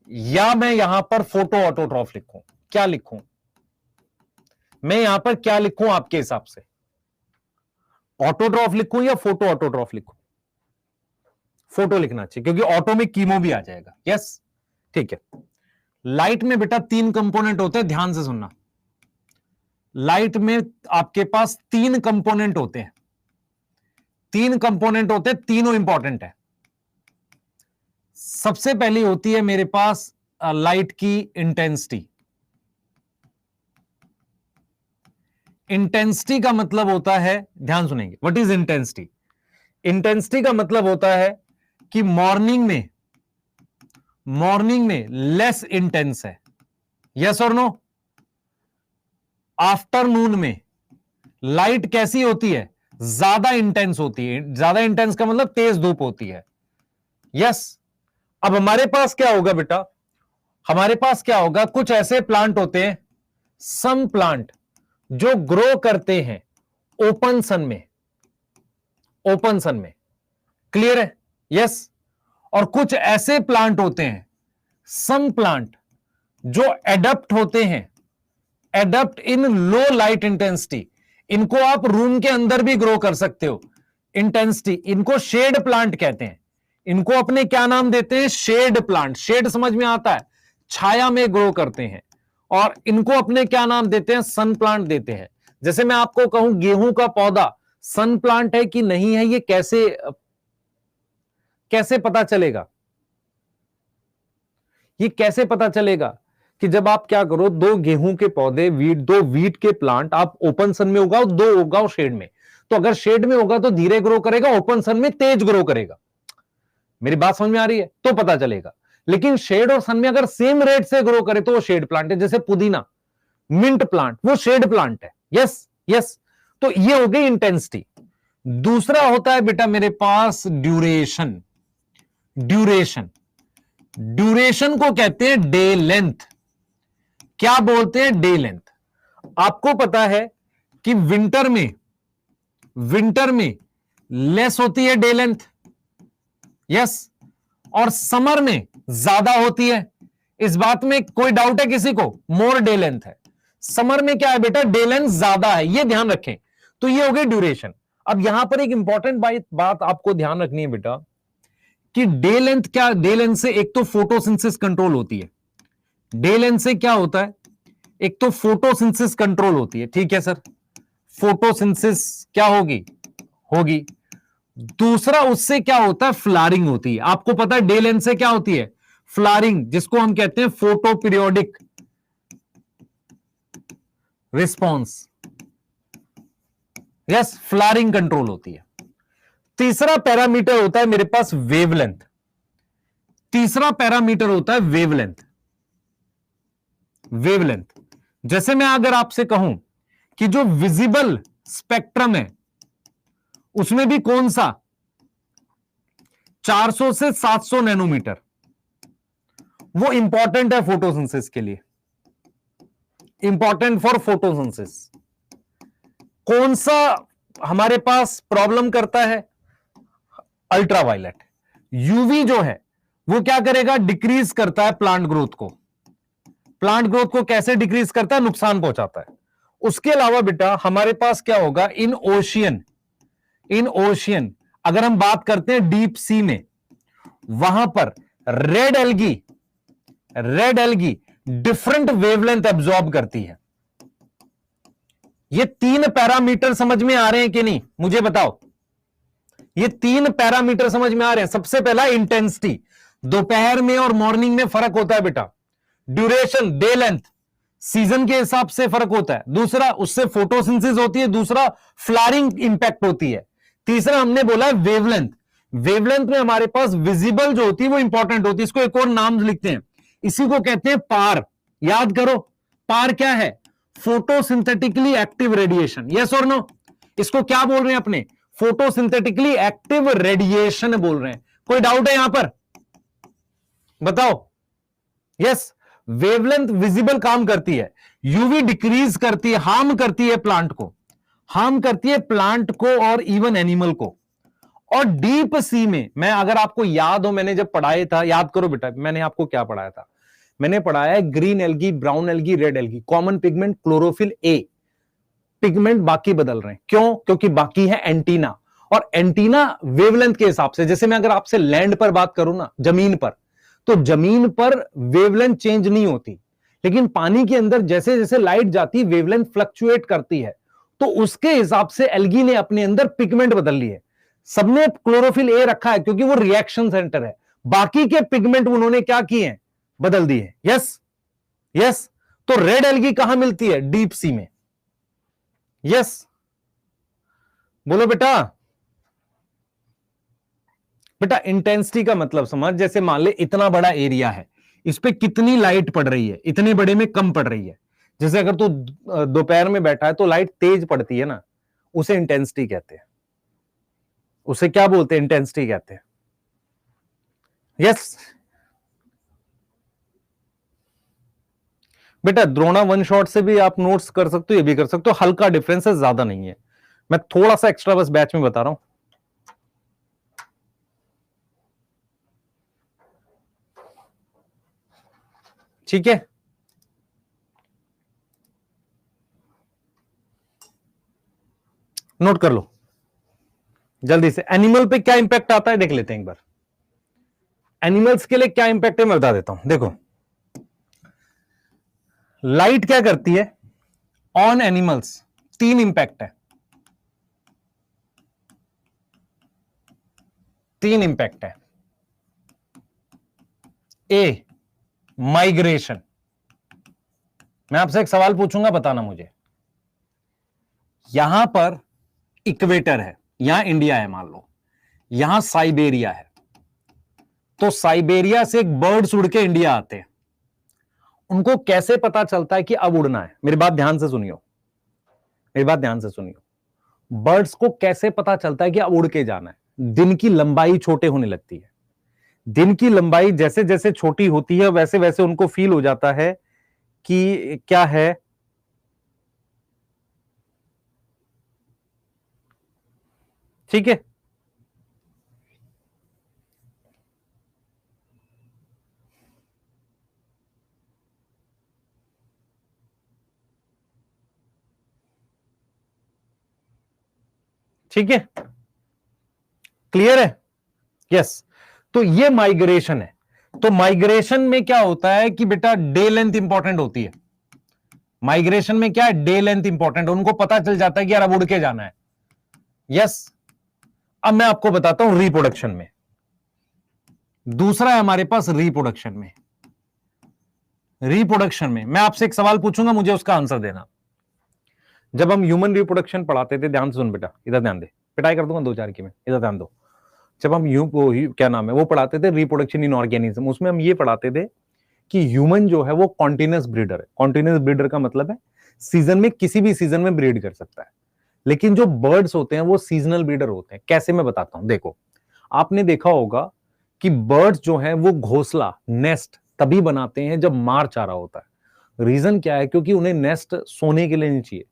या मैं यहां पर फोटो ऑटोट्रॉफ लिखूं, क्या लिखूं मैं यहां पर, क्या लिखूं आपके हिसाब से, ऑटोट्रॉफ लिखूं या फोटो ऑटोट्रॉफ लिखूं? फोटो लिखना चाहिए क्योंकि ऑटो में कीमो भी आ जाएगा। यस ठीक है। लाइट में बेटा 3 कंपोनेंट होते हैं, ध्यान से सुनना, लाइट में आपके पास 3 कंपोनेंट होते हैं, 3 कंपोनेंट होते हैं, तीनों इंपॉर्टेंट है। सबसे पहली होती है मेरे पास लाइट की इंटेंसिटी। इंटेंसिटी का मतलब होता है, ध्यान सुनेंगे, व्हाट इज इंटेंसिटी? इंटेंसिटी का मतलब होता है कि मॉर्निंग में लेस इंटेंस है, यस और नो। आफ्टरनून में लाइट कैसी होती है, ज्यादा इंटेंस होती है, ज्यादा इंटेंस का मतलब तेज धूप होती है। यस अब हमारे पास क्या होगा बेटा, हमारे पास क्या होगा, कुछ ऐसे प्लांट होते हैं, सम प्लांट जो ग्रो करते हैं ओपन सन में, ओपन सन में, क्लियर है। यस और कुछ ऐसे प्लांट होते हैं, सम प्लांट जो एडप्ट होते हैं, एडप्ट इन लो लाइट इंटेंसिटी, इनको आप रूम के अंदर भी ग्रो कर सकते हो, इंटेंसिटी, इनको शेड प्लांट कहते हैं, इनको अपने क्या नाम देते हैं, शेड प्लांट, शेड समझ में आता है, छाया में ग्रो करते हैं, और इनको अपने क्या नाम देते हैं, सन प्लांट देते हैं। जैसे मैं आपको कहूं गेहूं का पौधा सन प्लांट है कि नहीं है, ये कैसे कैसे पता चलेगा? ये कैसे पता चलेगा कि जब आप क्या करो, दो गेहूं के पौधे, दो वीट के प्लांट आप ओपन सन में उगाओ, दो उगाओ शेड में, तो अगर शेड में होगा तो धीरे ग्रो करेगा, ओपन सन में तेज ग्रो करेगा। मेरी बात समझ में आ रही है? तो पता चलेगा। लेकिन शेड और सन में अगर सेम रेट से ग्रो करे तो वो शेड प्लांट है। जैसे पुदीना, मिंट प्लांट, वो शेड प्लांट है। Yes yes. तो ये हो गई इंटेंसिटी। दूसरा होता है बेटा मेरे पास ड्यूरेशन। ड्यूरेशन, ड्यूरेशन को कहते हैं डे लेंथ। क्या बोलते हैं? Day length. आपको पता है कि विंटर में लेस होती है डे लेंथ, यस, और समर में ज्यादा होती है। इस बात में कोई डाउट है किसी को? मोर डे लेंथ है। समर में क्या है बेटा? डे लेंथ ज्यादा है, ये ध्यान रखें। तो ये हो गई ड्यूरेशन। अब यहां पर एक इंपॉर्टेंट बात आपको ध्यान रखनी है बेटा कि डे लेंथ क्या, डे लेंथ से एक तो फोटोसिंथेसिस कंट्रोल होती है। डे लेंथ से क्या होता है? एक तो फोटोसिंथेसिस कंट्रोल होती है, ठीक है सर, फोटोसिंथेसिस क्या होगी? होगी। दूसरा उससे क्या होता है? फ्लारिंग होती है। आपको पता है डे लेंथ से क्या होती है? फ्लारिंग, जिसको हम कहते हैं photo periodic response. Yes, flowering control होती है। तीसरा पैरामीटर होता है मेरे पास वेवलेंथ। तीसरा पैरामीटर होता है वेवलेंथ। वेवलेंथ, जैसे मैं अगर आपसे कहूं कि जो विजिबल स्पेक्ट्रम है उसमें भी कौन सा 400 से 700 नैनोमीटर, वो इंपॉर्टेंट है फोटोसिंथेसिस के लिए, इंपॉर्टेंट फॉर फोटोसिंथेसिस। कौन सा हमारे पास प्रॉब्लम करता है? अल्ट्रावायलेट। यूवी जो है वो क्या करेगा? डिक्रीज करता है प्लांट ग्रोथ को। प्लांट ग्रोथ को कैसे डिक्रीज करता है? नुकसान पहुंचाता है। उसके अलावा बेटा हमारे पास क्या होगा? इन ओशियन अगर हम बात करते हैं डीप सी में, वहां पर red algae different wavelength absorb करती है। ये तीन पैरामीटर समझ में आ रहे हैं कि नहीं? मुझे बताओ, ये तीन पैरामीटर समझ में आ रहे हैं? सबसे पहला इंटेंसिटी, दोपहर में और मॉर्निंग में फर्क होता है बेटा। ड्यूरेशन, डे लेंथ, सीजन के हिसाब से फर्क होता है। दूसरा, उससे फोटोसिंथेसिस होती है। दूसरा, फ्लारिंग इंपैक्ट होती है। तीसरा हमने बोला है वेवलेंथ। वेवलेंथ में हमारे पास विजिबल जो होती है वो इंपॉर्टेंट होती है। इसको एक और नाम लिखते हैं, इसी को कहते हैं पार। याद करो, पार क्या है? Photosynthetically active radiation. यस और नो? इसको क्या बोल रहे हैं अपने? फोटोसिंथेटिकली एक्टिव रेडिएशन बोल रहे हैं। कोई डाउट है यहां पर? बताओ। यस, वेवलेंथ विजिबल काम करती है, यूवी डिक्रीज करती है, हार्म करती है प्लांट को, हार्म करती है प्लांट को और इवन एनिमल को। और डीप सी में, मैं अगर आपको याद हो, मैंने जब पढ़ाया था, याद करो बेटा, मैंने आपको क्या पढ़ाया था? मैंने पढ़ाया है green algae, brown algae, red algae, common pigment chlorophyll A. Pigment बाकी बदल रहे हैं, क्यों? क्योंकि बाकी है एंटीना, और एंटीना वेवलेंथ के हिसाब से। जैसे मैं अगर आपसे लैंड पर बात करूं ना, जमीन पर, तो जमीन पर वेवलेंथ चेंज नहीं होती, लेकिन पानी के अंदर जैसे जैसे लाइट जाती है वेवलेंथ फ्लक्चुएट करती है। तो उसके हिसाब से एल्गी ने अपने अंदर पिगमेंट बदल लिए। सबने क्लोरोफिल ए रखा है क्योंकि वो रिएक्शन सेंटर है, बाकी के पिगमेंट उन्होंने क्या किए हैं? बदल दिए। Yes yes. तो रेड एल्गी कहां मिलती है? डीप सी में। यस, बोलो बेटा। बेटा इंटेंसिटी का मतलब समझ, जैसे मान ले इतना बड़ा एरिया है, इस पे कितनी लाइट पड़ रही है, इतने बड़े में कम पड़ रही है। जैसे अगर तू दोपहर में बैठा है तो लाइट तेज पड़ती है ना, उसे इंटेंसिटी कहते हैं। उसे क्या बोलते हैं? इंटेंसिटी कहते हैं। यस बेटा, द्रोणा वन शॉट से भी आप नोट्स कर सकते हो, ये भी कर सकते हो, हल्का डिफरेंस है, ज्यादा नहीं है। मैं थोड़ा सा एक्स्ट्रा बस बैच में बता रहा हूं। ठीक है, नोट कर लो जल्दी से। एनिमल पे क्या इंपैक्ट आता है देख लेते हैं एक बार। एनिमल्स के लिए क्या इंपैक्ट है मैं बता देता हूं। देखो, लाइट क्या करती है ऑन एनिमल्स? तीन इंपैक्ट है, तीन इंपैक्ट है। ए माइग्रेशन। मैं आपसे एक सवाल पूछूंगा, बताना मुझे। यहां पर इक्वेटर है, यहां इंडिया है मान लो, यहां साइबेरिया है, तो साइबेरिया से एक बर्ड्स उड़ के इंडिया आते हैं। उनको कैसे पता चलता है कि अब उड़ना है? मेरी बात ध्यान से सुनियो, मेरी बात ध्यान से सुनियो। बर्ड्स को कैसे पता चलता है कि अब उड़ के जाना है? दिन की लंबाई छोटे होने लगती है। दिन की लंबाई जैसे जैसे छोटी होती है वैसे वैसे उनको फील हो जाता है कि क्या है, ठीक है। ठीक है, क्लियर है? यस। तो ये माइग्रेशन है। तो माइग्रेशन में क्या होता है कि बेटा डे लेंथ इंपॉर्टेंट होती है। माइग्रेशन में क्या है? डे लेंथ इंपॉर्टेंट, उनको पता चल जाता है कि यार अब उड़ के जाना है। यस। अब मैं आपको बताता हूं रिप्रोडक्शन में। दूसरा है हमारे पास रिप्रोडक्शन में। रिप्रोडक्शन में मैं आपसे एक सवाल पूछूंगा, मुझे उसका आंसर देना। जब हम ह्यूमन रिप्रोडक्शन पढ़ाते थे, ध्यान से सुन बेटा, इधर ध्यान दे, पिटाई कर दूंगा दो चार की, में इधर ध्यान दो। जब हम क्या नाम है वो पढ़ाते थे, रिप्रोडक्शन इन ऑर्गेनिज्म, उसमें हम ये पढ़ाते थे कि ह्यूमन जो है वो कॉन्टिन्यूस ब्रीडर है। कॉन्टिन्यूस ब्रीडर का मतलब है सीजन में, किसी भी सीजन में ब्रीड कर सकता है। लेकिन जो बर्ड्स होते हैं वो सीजनल ब्रीडर होते हैं। कैसे? मैं बताता हूं। देखो, आपने देखा होगा कि बर्ड्स जो हैं वो घोंसला, नेस्ट तभी बनाते हैं जब मार्च आ रहा होता है। रीजन क्या है? क्योंकि उन्हें नेस्ट सोने के लिए नहीं चाहिए।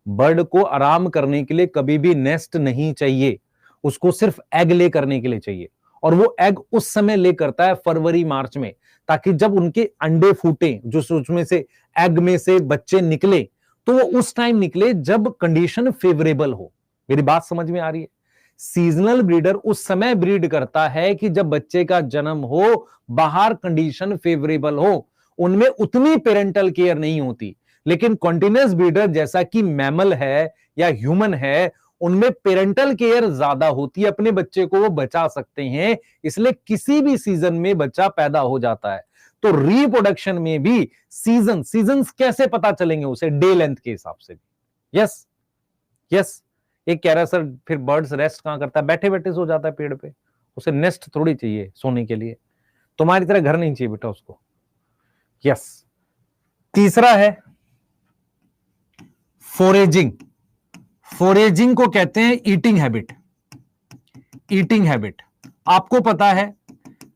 बर्ड को आराम करने के लिए कभी भी नेस्ट नहीं चाहिए, उसको सिर्फ एग ले करने के लिए चाहिए। और वो एग उस समय ले करता है फरवरी मार्च में, ताकि जब उनके अंडे फूटे, जो उसमें से एग में से बच्चे निकले, तो वो उस टाइम निकले जब कंडीशन फेवरेबल हो। मेरी बात समझ में आ रही है? सीजनल ब्रीडर उस समय ब्रीड करता है कि जब बच्चे का जन्म हो, बाहर कंडीशन फेवरेबल हो, उनमें उतनी पेरेंटल केयर नहीं होती। लेकिन कॉन्टिन्यूस ब्रीडर जैसा कि मैमल है या ह्यूमन है, उनमें पेरेंटल केयर ज्यादा होती है, अपने बच्चे को वो बचा सकते हैं, इसलिए किसी भी सीजन में बच्चा पैदा हो जाता है। तो रिप्रोडक्शन में भी सीजन्स कैसे पता चलेंगे? उसे डे लेंथ के हिसाब से भी। Yes, yes. एक कह रहा है सर फिर बर्ड्स रेस्ट कहां करता है? बैठे बैठे सो जाता है पेड़ पे, उसे नेस्ट थोड़ी चाहिए सोने के लिए। तुम्हारी तरह घर नहीं चाहिए बेटा उसको। यस। तीसरा है फोरेजिंग। फोरेजिंग को कहते हैं ईटिंग हैबिट। Eating habit. आपको पता है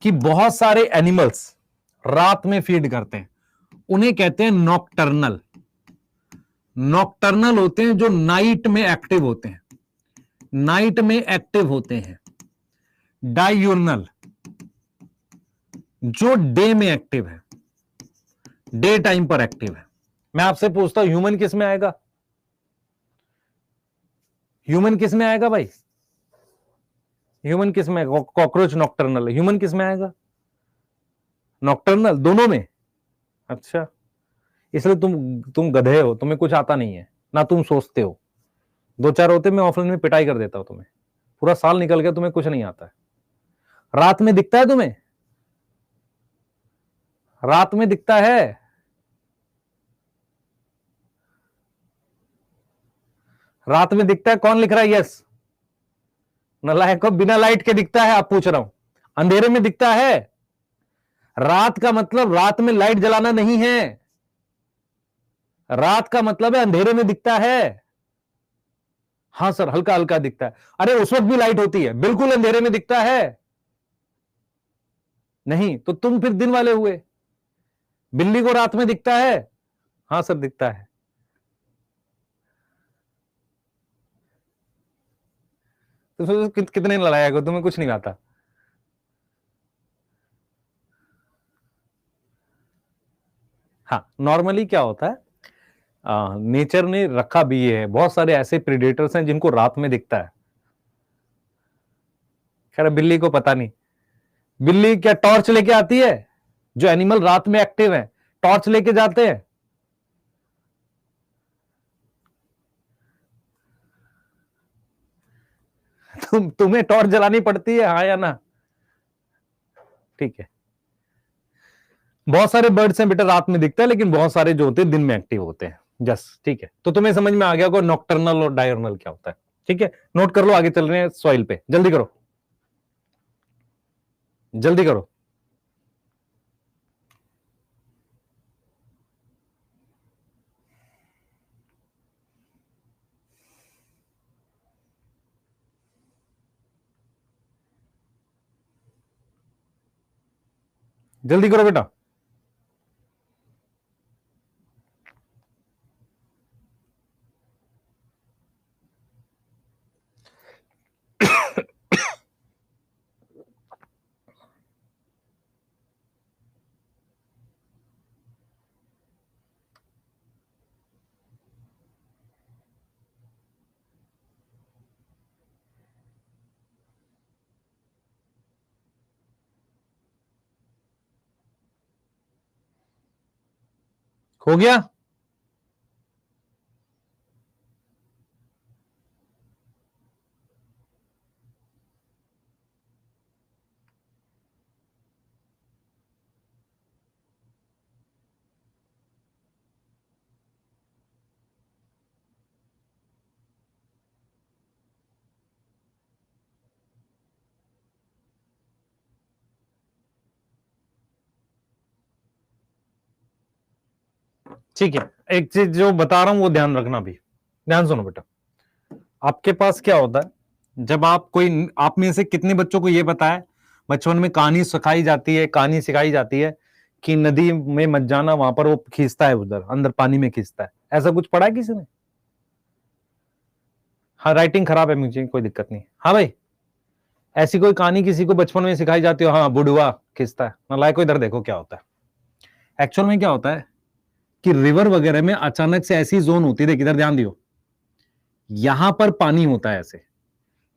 कि बहुत सारे एनिमल्स रात में फीड करते हैं, उन्हें कहते हैं नॉकटर्नल। नॉकटर्नल होते हैं जो नाइट में एक्टिव होते हैं, नाइट में एक्टिव होते हैं। डायूर्नल जो डे में एक्टिव है, डे टाइम पर एक्टिव है। मैं आपसे पूछता हूं ह्यूमन किस में आएगा? ह्यूमन किस में आएगा भाई? ह्यूमन किस में? कॉकरोच नॉकटर्नल है, ह्यूमन किस में आएगा? नॉकटर्नल, दोनों में। अच्छा, इसलिए तुम गधे हो, तुम्हें कुछ आता नहीं है ना, तुम सोचते हो। दो चार होते मैं ऑफलाइन में पिटाई कर देता हूं तुम्हें। पूरा साल निकल गया, तुम्हें कुछ नहीं आता है। रात में दिखता है तुम्हें? रात में दिखता है? रात में दिखता है? कौन लिख रहा है यस? नालायक को, बिना लाइट के दिखता है? आप पूछ रहा हूं, अंधेरे में दिखता है? रात का मतलब रात में लाइट जलाना नहीं है, रात का मतलब है अंधेरे में दिखता है। हां सर, हल्का हल्का दिखता है। अरे उस वक्त भी लाइट होती है, बिल्कुल अंधेरे में दिखता है। नहीं तो तुम फिर दिन वाले हुए। बिल्ली को रात में दिखता है? हां सर दिखता है। तो फिर कितने नालायक हो, तुम्हें कुछ नहीं आता। हाँ, नॉर्मली क्या होता है, नेचर ने रखा भी ये है, बहुत सारे ऐसे प्रेडेटर्स हैं जिनको रात में दिखता है। खैर बिल्ली को पता नहीं। बिल्ली क्या टॉर्च लेके आती है? जो एनिमल रात में एक्टिव है टॉर्च लेके जाते हैं। तुम्हें टॉर्च जलानी पड़ती है, हाँ या ना? ठीक है। बहुत सारे बर्ड्स हैं बेटा रात में दिखता है, लेकिन बहुत सारे जो होते हैं दिन में एक्टिव होते हैं। यस, ठीक है। तो तुम्हें समझ में आ गया होगा नॉकटर्नल और डायर्नल क्या होता है। ठीक है, नोट कर लो, आगे चल रहे हैं सॉइल पे। जल्दी करो, जल्दी करो। जल्दी करो बेटा। हो गया? ठीक है, एक चीज जो बता रहा हूं वो ध्यान रखना भी। ध्यान सुनो बेटा, आपके पास क्या होता है जब आप में से कितने बच्चों को यह पता है बचपन में कहानी सिखाई जाती है, कहानी सिखाई जाती है कि नदी में मत जाना, वहां पर वो खींचता है, उधर अंदर पानी में खींचता है। ऐसा कुछ पढ़ा है किसी ने? हाँ, राइटिंग खराब है, मुझे कोई दिक्कत नहीं। हाँ भाई, ऐसी कोई कहानी किसी को बचपन में सिखाई जाती हो? हाँ, बुढ़वा खींचता है। नालायक, इधर देखो क्या होता है। एक्चुअल में क्या होता है कि रिवर वगैरह में अचानक से ऐसी जोन होती है, देख इधर ध्यान दियो, यहां पर पानी होता है ऐसे,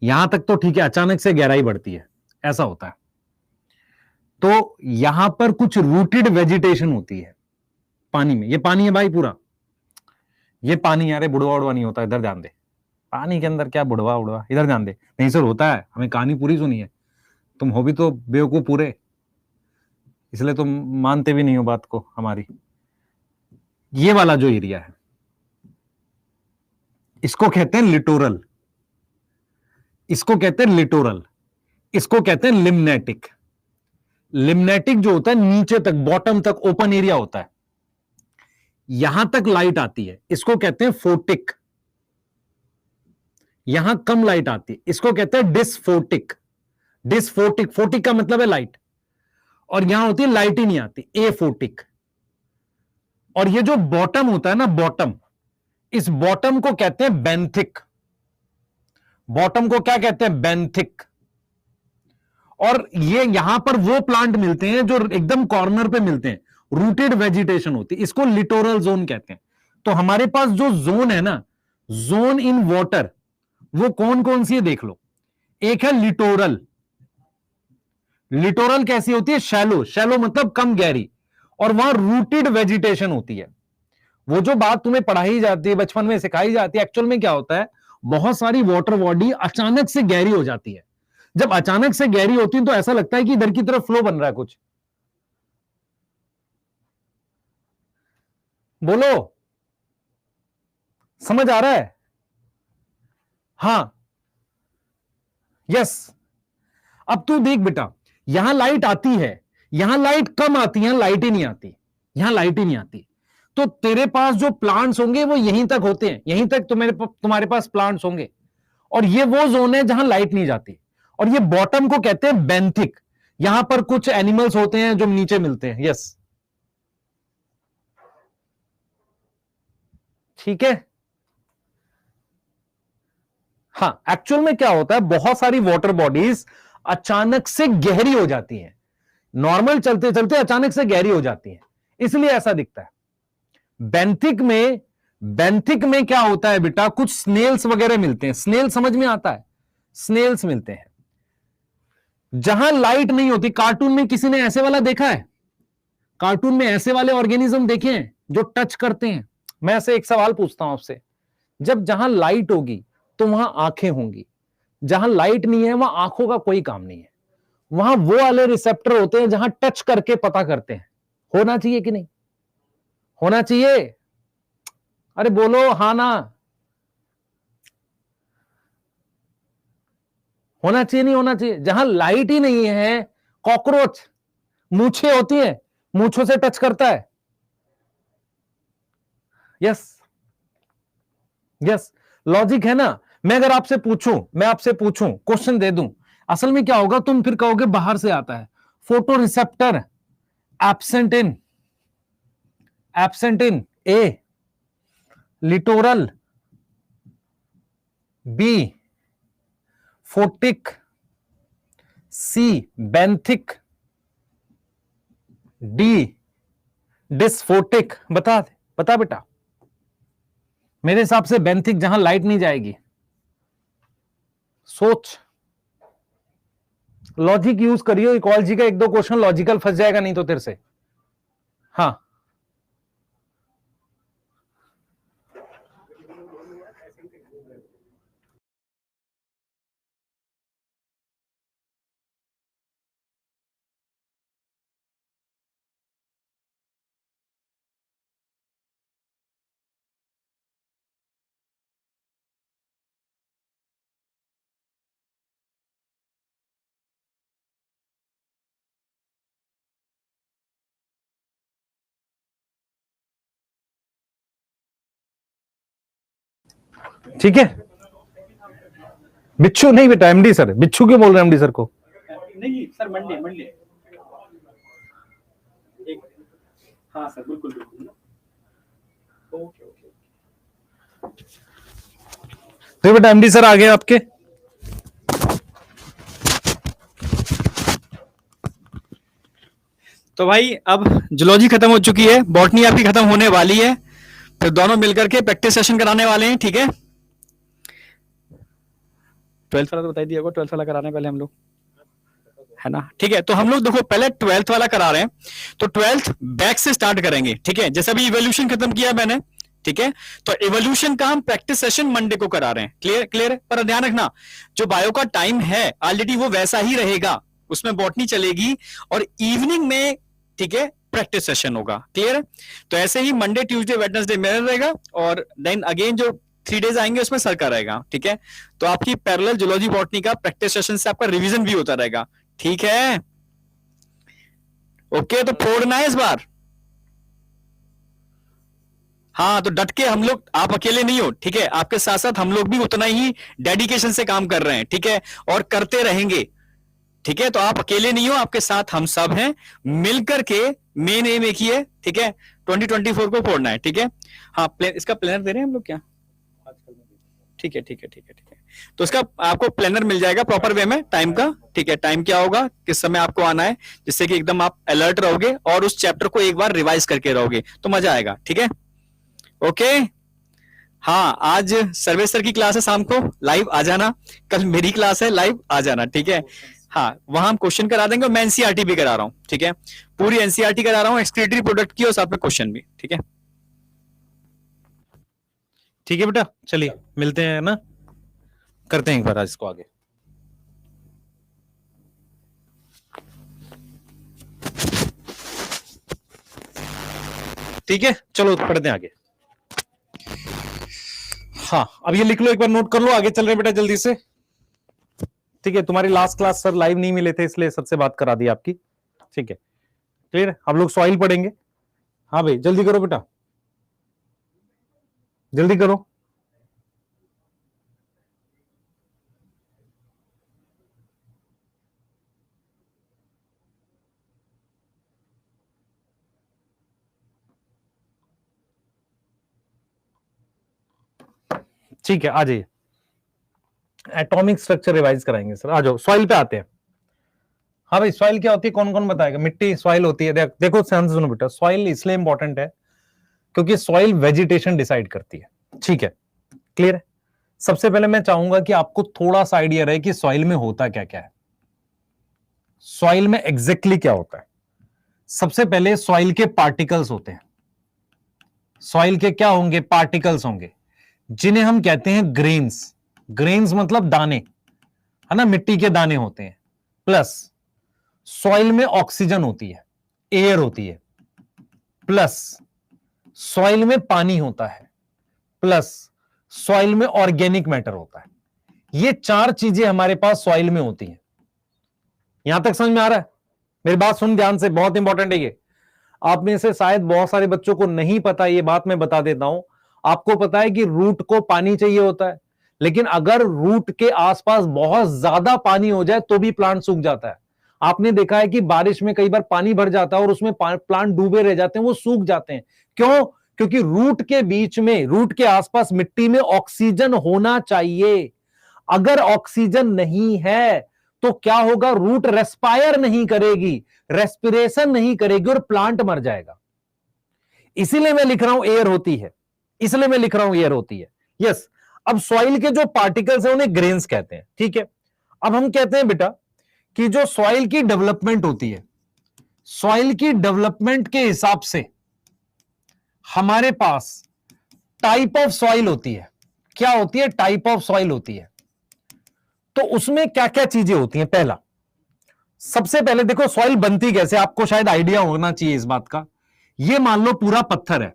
यहां तक तो ठीक है, अचानक से गहराई बढ़ती है, ऐसा होता है। तो यहां पर कुछ रूटेड वेजिटेशन होती है पानी में। ये पानी है भाई पूरा, ये पानी। यार बुढ़वा उड़वा नहीं होता, इधर ध्यान दे। पानी के अंदर क्या बुढ़वा उड़वा, इधर ध्यान दे। नहीं सर होता है, हमें कहानी पूरी सुनी है। तुम हो भी तो बेवकूफ पूरे, इसलिए तुम मानते भी नहीं हो बात को हमारी। ये वाला जो एरिया है इसको कहते हैं लिटोरल, इसको कहते हैं लिटोरल, इसको कहते हैं लिम्नेटिक। लिम्नेटिक जो होता है नीचे तक, बॉटम तक ओपन एरिया होता है, यहां तक लाइट आती है, इसको कहते हैं फोटिक। यहां कम लाइट आती है, इसको कहते हैं डिसफोटिक। डिसफोटिक, फोटिक का मतलब है लाइट, और यहां होती है लाइट ही नहीं आती, एफोटिक। और ये जो बॉटम होता है ना, बॉटम, इस बॉटम को कहते हैं बेंथिक। बॉटम को क्या कहते हैं? बेंथिक। और ये यहां पर वो प्लांट मिलते हैं जो एकदम कॉर्नर पे मिलते हैं, रूटेड वेजिटेशन होती है, इसको लिटोरल जोन कहते हैं। तो हमारे पास जो जोन है ना, जोन इन वाटर, वो कौन कौन सी है देख लो। एक है लिटोरल। लिटोरल कैसी होती है? शैलो, शैलो मतलब कम गहरी, और वहां रूटेड वेजिटेशन होती है। वो जो बात तुम्हें पढ़ाई जाती है, बचपन में सिखाई जाती है, एक्चुअल में क्या होता है, बहुत सारी वाटर बॉडी अचानक से गहरी हो जाती है। जब अचानक से गहरी होती है तो ऐसा लगता है कि इधर की तरफ फ्लो बन रहा है कुछ। बोलो, समझ आ रहा है? हाँ, यस। अब तू देख बेटा, यहां लाइट आती है, यहां लाइट कम आती है, यहां लाइट ही नहीं आती, यहां लाइट ही नहीं आती। तो तेरे पास जो प्लांट्स होंगे वो यहीं तक होते हैं, यहीं तक तुम्हारे पास प्लांट्स होंगे। और ये वो जोन है जहां लाइट नहीं जाती। और ये बॉटम को कहते हैं बेंथिक। यहां पर कुछ एनिमल्स होते हैं जो नीचे मिलते हैं। यस, ठीक है। हाँ, एक्चुअल में क्या होता है, बहुत सारी वाटर बॉडीज अचानक से गहरी हो जाती हैं, नॉर्मल चलते चलते अचानक से गहरी हो जाती हैं, इसलिए ऐसा दिखता है। बेंथिक में, बेंथिक में क्या होता है बेटा, कुछ स्नेल्स वगैरह मिलते हैं। स्नेल समझ में आता है? स्नेल्स मिलते हैं जहां लाइट नहीं होती। कार्टून में किसी ने ऐसे वाला देखा है? कार्टून में ऐसे वाले ऑर्गेनिज्म देखे हैं जो टच करते हैं? मैं ऐसे एक सवाल पूछता हूं आपसे, जब जहां लाइट होगी तो वहां आंखें होंगी, जहां लाइट नहीं है वहां आंखों का कोई काम नहीं है। वहां वो वाले रिसेप्टर होते हैं जहां टच करके पता करते हैं, होना चाहिए कि नहीं? होना चाहिए? अरे बोलो हाँ ना। होना चाहिए नहीं होना चाहिए? जहां लाइट ही नहीं है, कॉकरोच मूछें होती हैं, मूछों से टच करता है। यस यस, लॉजिक है ना। मैं अगर आपसे पूछूं, मैं आपसे पूछूं, क्वेश्चन दे दूं, असल में क्या होगा, तुम फिर कहोगे बाहर से आता है। Photoreceptor absent in A, littoral B, photic C, benthic D, disphotic. बता बेटा। मेरे हिसाब से बेंथिक, जहां लाइट नहीं जाएगी। सोच, लॉजिक यूज करियो। इकोलॉजी का एक दो क्वेश्चन लॉजिकल फंस जाएगा नहीं तो तेरे से। हाँ ठीक है। बिच्छू नहीं बेटा, एमडी सर। बिच्छू क्यों बोल रहे हैं एमडी सर को? नहीं सर, मंडे मंडे। हाँ सर, बिल्कुल बिल्कुल। Okay okay. तो बेटा एमडी सर आ गए आपके। तो भाई अब जूलॉजी खत्म हो चुकी है, बॉटनी आपकी खत्म होने वाली है, फिर दोनों मिलकर के प्रैक्टिस सेशन कराने वाले हैं। ठीक है, 12th वाला तो बता दिया होगा, 12th वाला कराने पहले हम लोग, है ना? ठीक है, तो हम लोग देखो पहले 12th वाला करा रहे हैं, तो 12th बैक से स्टार्ट करेंगे। ठीक है, जैसे अभी इवोल्यूशन खत्म किया मैंने, ठीक है, तो इवोल्यूशन का हम प्रैक्टिस सेशन मंडे को करा रहे हैं। क्लियर क्लियर है? पर ध्यान रखना, जो बायो का टाइम है ऑलरेडी वो वैसा ही रहेगा, उसमें बॉटनी चलेगी और इवनिंग में, ठीक है, प्रैक्टिस सेशन होगा। क्लियर है? तो ऐसे ही मंडे ट्यूसडे वेडनेसडे मेरा रहेगा, और देन अगेन जो 3 डेज आएंगे उसमें सर का रहेगा। ठीक है, तो आपकी पैरेलल जूलॉजी बॉटनी का प्रैक्टिस सेशन से आपका रिवीजन भी होता रहेगा। ठीक है, ओके, तो फोड़ना है इस बार। हाँ, तो डट के हम लोग, आप अकेले नहीं हो, ठीक है, आपके साथ साथ हम लोग भी उतना ही डेडिकेशन से काम कर रहे हैं। ठीक है, और करते रहेंगे। ठीक है, तो आप अकेले नहीं हो, आपके साथ हम सब हैं, मिलकर के मेन एम एक ही है। ठीक है, 2024 को फोड़ना है। ठीक है, हाँ, इसका प्लानर दे रहे हैं हम लोग क्या? ठीक है ठीक है ठीक है ठीक है, तो इसका आपको प्लानर मिल जाएगा प्रॉपर वे में टाइम का। ठीक है, टाइम क्या होगा, किस समय आपको आना है, जिससे कि एकदम आप अलर्ट रहोगे और उस चैप्टर को एक बार रिवाइज करके रहोगे, तो मजा आएगा। ठीक है, ओके। हाँ, आज सर्वेसर की क्लास है शाम को, लाइव आ जाना। कल मेरी क्लास है, लाइव आ जाना। ठीक है, हाँ, वहां हम क्वेश्चन करा देंगे, और मैं एनसीईआरटी भी करा रहा हूँ। ठीक है, पूरी एनसीईआरटी करा रहा हूँ, एक्सक्रीटरी प्रोडक्ट की, और साथ में क्वेश्चन भी। ठीक है, ठीक है बेटा, चलिए मिलते हैं ना, करते हैं एक बार आज इसको आगे। ठीक है, चलो पढ़ते हैं आगे। हाँ, अब ये लिख लो, एक बार नोट कर लो, आगे चल रहे बेटा जल्दी से। ठीक है, तुम्हारी लास्ट क्लास सर लाइव नहीं मिले थे, इसलिए सबसे बात करा दी आपकी। ठीक है, क्लियर। हम लोग सॉइल पढ़ेंगे। हाँ भाई, जल्दी करो बेटा, जल्दी करो। ठीक है, आ जाइए। एटॉमिक स्ट्रक्चर रिवाइज कराएंगे सर, आ जाओ, सॉइल पे आते हैं। हाँ भाई, सॉइल क्या होती है, कौन कौन बताएगा? मिट्टी सॉइल होती है। देखो सुनो बेटा, सॉइल इसलिए इंपॉर्टेंट है क्योंकि सॉइल वेजिटेशन डिसाइड करती है। ठीक है, क्लियर है? सबसे पहले मैं चाहूंगा कि आपको थोड़ा सा आइडिया रहे कि सॉइल में होता क्या क्या है। सॉइल में एग्जैक्टली क्या होता है? सबसे पहले सॉइल के पार्टिकल्स होते हैं। सॉइल के क्या होंगे? पार्टिकल्स होंगे, जिन्हें हम कहते हैं ग्रेन्स। ग्रेन्स मतलब दाने, है ना, मिट्टी के दाने होते हैं। प्लस सॉइल में ऑक्सीजन होती है, एयर होती है। प्लस सॉइल में पानी होता है, प्लस सॉइल में ऑर्गेनिक मैटर होता है। ये चार चीजें हमारे पास सॉइल में होती हैं। यहां तक समझ में आ रहा है? मेरी बात सुन ध्यान से, बहुत इंपॉर्टेंट है ये। आप में से शायद बहुत सारे बच्चों को नहीं पता, ये बात मैं बता देता हूं। आपको पता है कि रूट को पानी चाहिए होता है, लेकिन अगर रूट के आसपास बहुत ज्यादा पानी हो जाए तो भी प्लांट सूख जाता है। आपने देखा है कि बारिश में कई बार पानी भर जाता है और उसमें प्लांट डूबे रह जाते हैं, वो सूख जाते हैं। क्यों? क्योंकि रूट के बीच में, रूट के आसपास मिट्टी में ऑक्सीजन होना चाहिए। अगर ऑक्सीजन नहीं है तो क्या होगा? रूट रेस्पायर नहीं करेगी, रेस्पिरेशन नहीं करेगी और प्लांट मर जाएगा। इसीलिए मैं लिख रहा हूं एयर होती है, इसलिए मैं लिख रहा हूं एयर होती है। यस। अब सॉइल के जो पार्टिकल्स हैं उन्हें ग्रेन्स कहते हैं, ठीक है। अब हम कहते हैं बेटा कि जो सॉइल की डेवलपमेंट होती है, सॉइल की डेवलपमेंट के हिसाब से हमारे पास टाइप ऑफ सॉइल होती है। क्या होती है? टाइप ऑफ सॉइल होती है। तो उसमें क्या क्या चीजें होती हैं? पहला, सबसे पहले देखो सॉइल बनती कैसे, आपको शायद आइडिया होना चाहिए इस बात का। ये मान लो पूरा पत्थर है,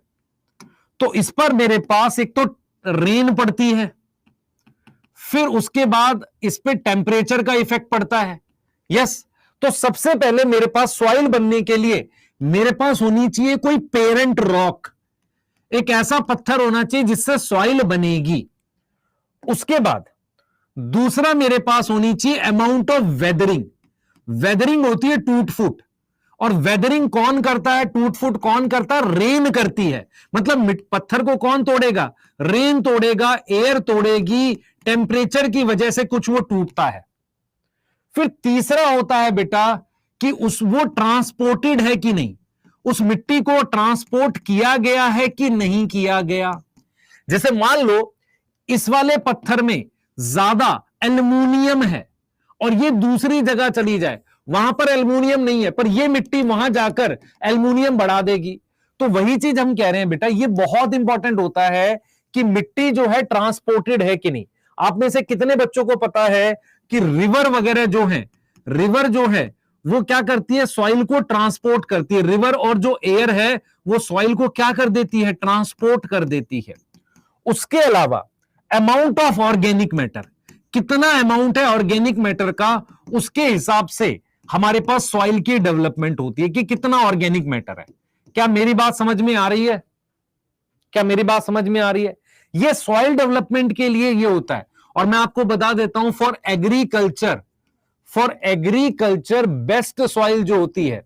तो इस पर मेरे पास एक तो रेन पड़ती है, फिर उसके बाद इस पे टेम्परेचर का इफेक्ट पड़ता है। यस। तो सबसे पहले मेरे पास सॉइल बनने के लिए मेरे पास होनी चाहिए कोई पेरेंट रॉक, एक ऐसा पत्थर होना चाहिए जिससे सॉइल बनेगी। उसके बाद दूसरा मेरे पास होनी चाहिए अमाउंट ऑफ वेदरिंग। वेदरिंग होती है टूट फूट, और वेदरिंग कौन करता है? टूट फूट कौन करता है? रेन करती है। मतलब पत्थर को कौन तोड़ेगा? रेन तोड़ेगा, एयर तोड़ेगी, टेम्परेचर की वजह से कुछ वो टूटता है। फिर तीसरा होता है बेटा कि वो ट्रांसपोर्टेड है कि नहीं, उस मिट्टी को ट्रांसपोर्ट किया गया है कि नहीं किया गया। जैसे मान लो इस वाले पत्थर में ज्यादा एल्युमिनियम है और ये दूसरी जगह चली जाए, वहां पर एल्युमिनियम नहीं है, पर ये मिट्टी वहां जाकर एल्युमिनियम बढ़ा देगी। तो वही चीज हम कह रहे हैं बेटा, ये बहुत इंपॉर्टेंट होता है कि मिट्टी जो है ट्रांसपोर्टेड है कि नहीं। आप में से कितने बच्चों को पता है कि रिवर वगैरह जो है, रिवर जो है वो क्या करती है? सॉइल को ट्रांसपोर्ट करती है। रिवर और जो एयर है वो सॉइल को क्या कर देती है? ट्रांसपोर्ट कर देती है। उसके अलावा अमाउंट ऑफ ऑर्गेनिक मैटर, कितना अमाउंट है ऑर्गेनिक मैटर का, उसके हिसाब से हमारे पास सॉइल की डेवलपमेंट होती है कि कितना ऑर्गेनिक मैटर है। क्या मेरी बात समझ में आ रही है? क्या मेरी बात समझ में आ रही है? ये सॉइल डेवलपमेंट के लिए ये होता है। और मैं आपको बता देता हूं, फॉर एग्रीकल्चर बेस्ट सॉइल जो होती है,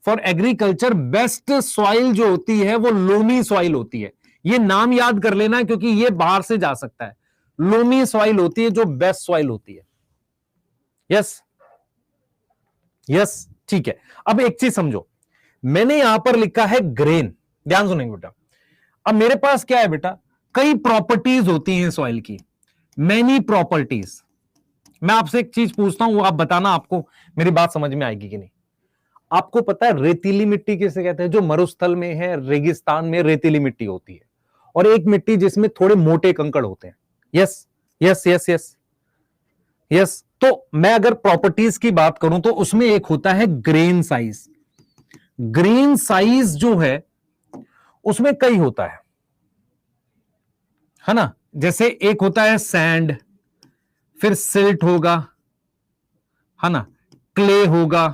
फॉर एग्रीकल्चर बेस्ट सॉइल जो होती है वो लोमी सॉइल होती है। ये नाम याद कर लेना क्योंकि ये बाहर से जा सकता है। लोमी सॉइल होती है जो बेस्ट सॉइल होती है। यस, यस, ठीक है। अब एक चीज समझो, मैंने यहां पर लिखा है ग्रेन, ध्यान सुनेंगे बेटा। अब मेरे पास क्या है बेटा? कई प्रॉपर्टीज होती हैं सॉइल की, मैनी प्रॉपर्टीज। मैं आपसे एक चीज पूछता हूं, आप बताना आपको मेरी बात समझ में आएगी कि नहीं। आपको पता है रेतीली मिट्टी किसे कहते हैं? जो मरुस्थल में है, रेगिस्तान में रेतीली मिट्टी होती है, और एक मिट्टी जिसमें थोड़े मोटे कंकड़ होते हैं। Yes, yes, yes, yes, yes. तो मैं अगर प्रॉपर्टीज की बात करूं तो उसमें एक होता है ग्रेन साइज। ग्रेन साइज जो है उसमें कई होता है ना। जैसे एक होता है सैंड, फिर सिल्ट होगा, है ना, क्ले होगा,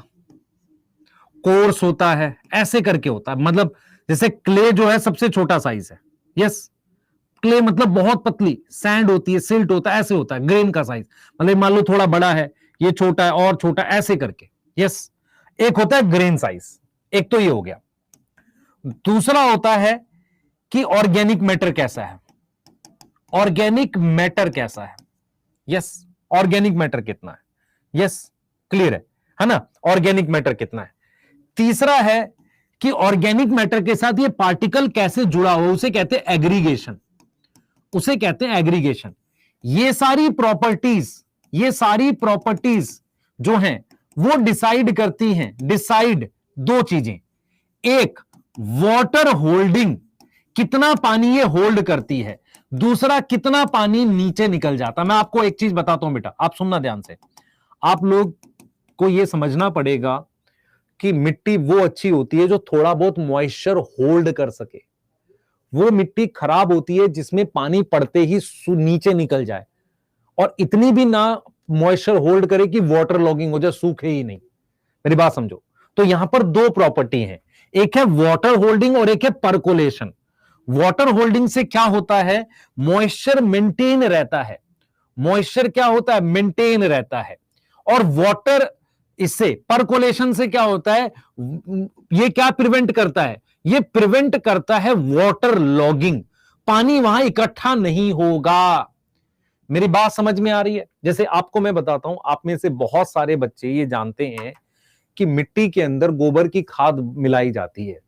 कोर्स होता है, ऐसे करके होता है। मतलब जैसे क्ले जो है सबसे छोटा साइज है। यस, क्ले मतलब बहुत पतली, सैंड होती है, सिल्ट होता है, ऐसे होता है ग्रेन का साइज। मतलब मान लो थोड़ा बड़ा है, ये छोटा है और छोटा, ऐसे करके। यस, एक होता है ग्रेन साइज, एक तो ये हो गया। दूसरा होता है कि ऑर्गेनिक मैटर कैसा है, ऑर्गेनिक मैटर कैसा है। यस, ऑर्गेनिक मैटर कितना है। यस, क्लियर है ना, ऑर्गेनिक मैटर कितना है। तीसरा है कि ऑर्गेनिक मैटर के साथ ये पार्टिकल कैसे जुड़ा हो, उसे कहते हैं एग्रीगेशन, उसे कहते हैं एग्रीगेशन। ये सारी प्रॉपर्टीज जो हैं वो डिसाइड करती हैं, डिसाइड दो चीजें, एक वाटर होल्डिंग, कितना पानी ये होल्ड करती है, दूसरा कितना पानी नीचे निकल जाता है। मैं आपको एक चीज बताता हूं बेटा, आप सुनना ध्यान से। आप लोग को यह समझना पड़ेगा कि मिट्टी वो अच्छी होती है जो थोड़ा बहुत मॉइस्चर होल्ड कर सके। वो मिट्टी खराब होती है जिसमें पानी पड़ते ही नीचे निकल जाए और इतनी भी ना मॉइस्चर होल्ड करे कि वाटर लॉगिंग हो जाए, सूखे ही नहीं। मेरी बात समझो। तो यहां पर दो प्रॉपर्टी है, एक है वाटर होल्डिंग और एक है परकोलेशन। वाटर होल्डिंग से क्या होता है, मॉइस्चर मेंटेन रहता है। मॉइस्चर क्या होता है, मेंटेन रहता है। और वाटर, इससे परकोलेशन से क्या होता है, ये क्या प्रिवेंट करता है, ये प्रिवेंट करता है वाटर लॉगिंग, पानी वहां इकट्ठा नहीं होगा। मेरी बात समझ में आ रही है? जैसे आपको मैं बताता हूं, आप में से बहुत सारे बच्चे ये जानते हैं कि मिट्टी के अंदर गोबर की खाद मिलाई जाती है।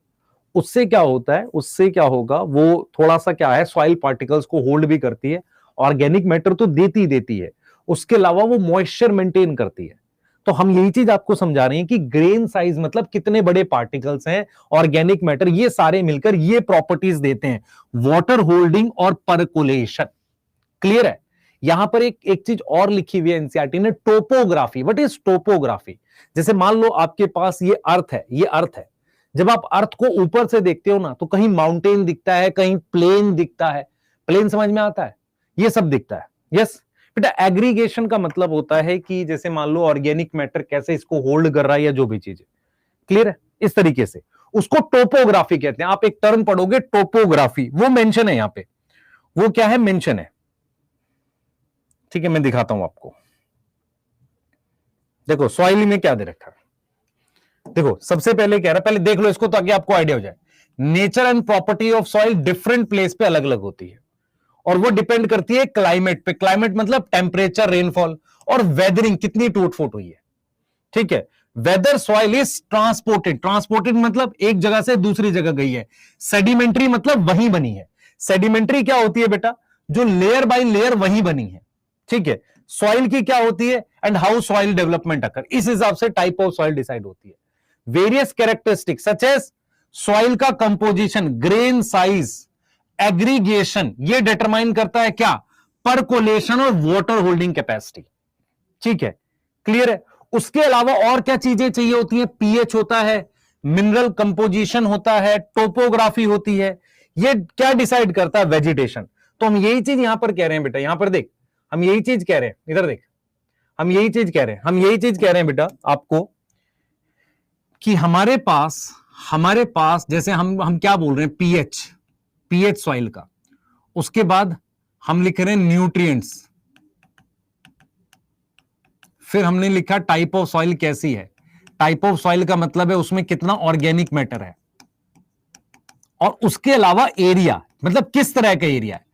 उससे क्या होता है, उससे क्या होगा, वो थोड़ा सा क्या है, सॉइल पार्टिकल्स को होल्ड भी करती है, ऑर्गेनिक मैटर तो देती है, उसके अलावा वो मॉइस्चर मेंटेन करती है। तो हम यही चीज आपको समझा रहे हैं कि ग्रेन साइज मतलब कितने बड़े पार्टिकल्स हैं, ऑर्गेनिक मैटर, ये सारे मिलकर ये प्रॉपर्टीज देते हैं, वाटर होल्डिंग और परकुलेशन। क्लियर है? यहां पर एक चीज और लिखी हुई है एनसीईआरटी ने, टोपोग्राफी। What is topography? जैसे मान लो आपके पास ये अर्थ है, ये अर्थ है, जब आप अर्थ को ऊपर से देखते हो ना, तो कहीं माउंटेन दिखता है, कहीं प्लेन दिखता है। प्लेन समझ में आता है? ये सब दिखता है। यस बेटा, एग्रीगेशन का मतलब होता है कि जैसे मान लो ऑर्गेनिक मैटर कैसे इसको होल्ड कर रहा है या जो भी चीज है। क्लियर है? इस तरीके से उसको टोपोग्राफी कहते हैं। आप एक टर्म पढ़ोगे टोपोग्राफी, वो मेंशन है यहां पे। वो क्या है, मेंशन है। ठीक है, मैं दिखाता हूं आपको। देखो सॉइल में क्या दे रखा है। देखो सबसे पहले कह रहा है, पहले देख लो इसको ताकि आपको आइडिया हो जाए। Nature and property of soil different place पे अलग अलग होती है और वो डिपेंड करती है क्लाइमेट पे। क्लाइमेट मतलब टेम्परेचर, रेनफॉल और वेदरिंग, कितनी टूट फूट हुई है। ठीक है? Whether soil is transported, transported मतलब एक जगह से दूसरी जगह गई है। सेडिमेंट्री मतलब वहीं बनी है। सेडिमेंट्री क्या होती है बेटा, जो लेयर बाय लेयर वहीं बनी है। ठीक है? सॉइल की क्या होती है, and how soil development occur, इस हिसाब से टाइप ऑफ सॉइल डिसाइड होती है। Various characteristics such as soil का कंपोजिशन, ग्रेन साइज, एग्रीगेशन, ये डिटरमाइन करता है क्या, परकोलेशन और वाटर होल्डिंग कैपेसिटी। ठीक है? क्लियर है? उसके अलावा और क्या चीजें चाहिए होती है, पीएच होता है, मिनरल कंपोजिशन होता है, टोपोग्राफी होती है। ये क्या डिसाइड करता है, वेजिटेशन। तो हम यही चीज यहां पर कह रहे हैं बेटा, यहां पर देख, हम यही चीज कह रहे हैं, इधर देख, हम यही चीज कह रहे हैं, हम यही चीज कह रहे हैं बेटा आपको, कि हमारे पास जैसे हम क्या बोल रहे हैं, पीएच सॉइल का, उसके बाद हम लिख रहे हैं न्यूट्रिएंट्स, फिर हमने लिखा टाइप ऑफ सॉइल कैसी है। टाइप ऑफ सॉइल का मतलब है उसमें कितना ऑर्गेनिक मैटर है, और उसके अलावा एरिया, मतलब किस तरह का एरिया है।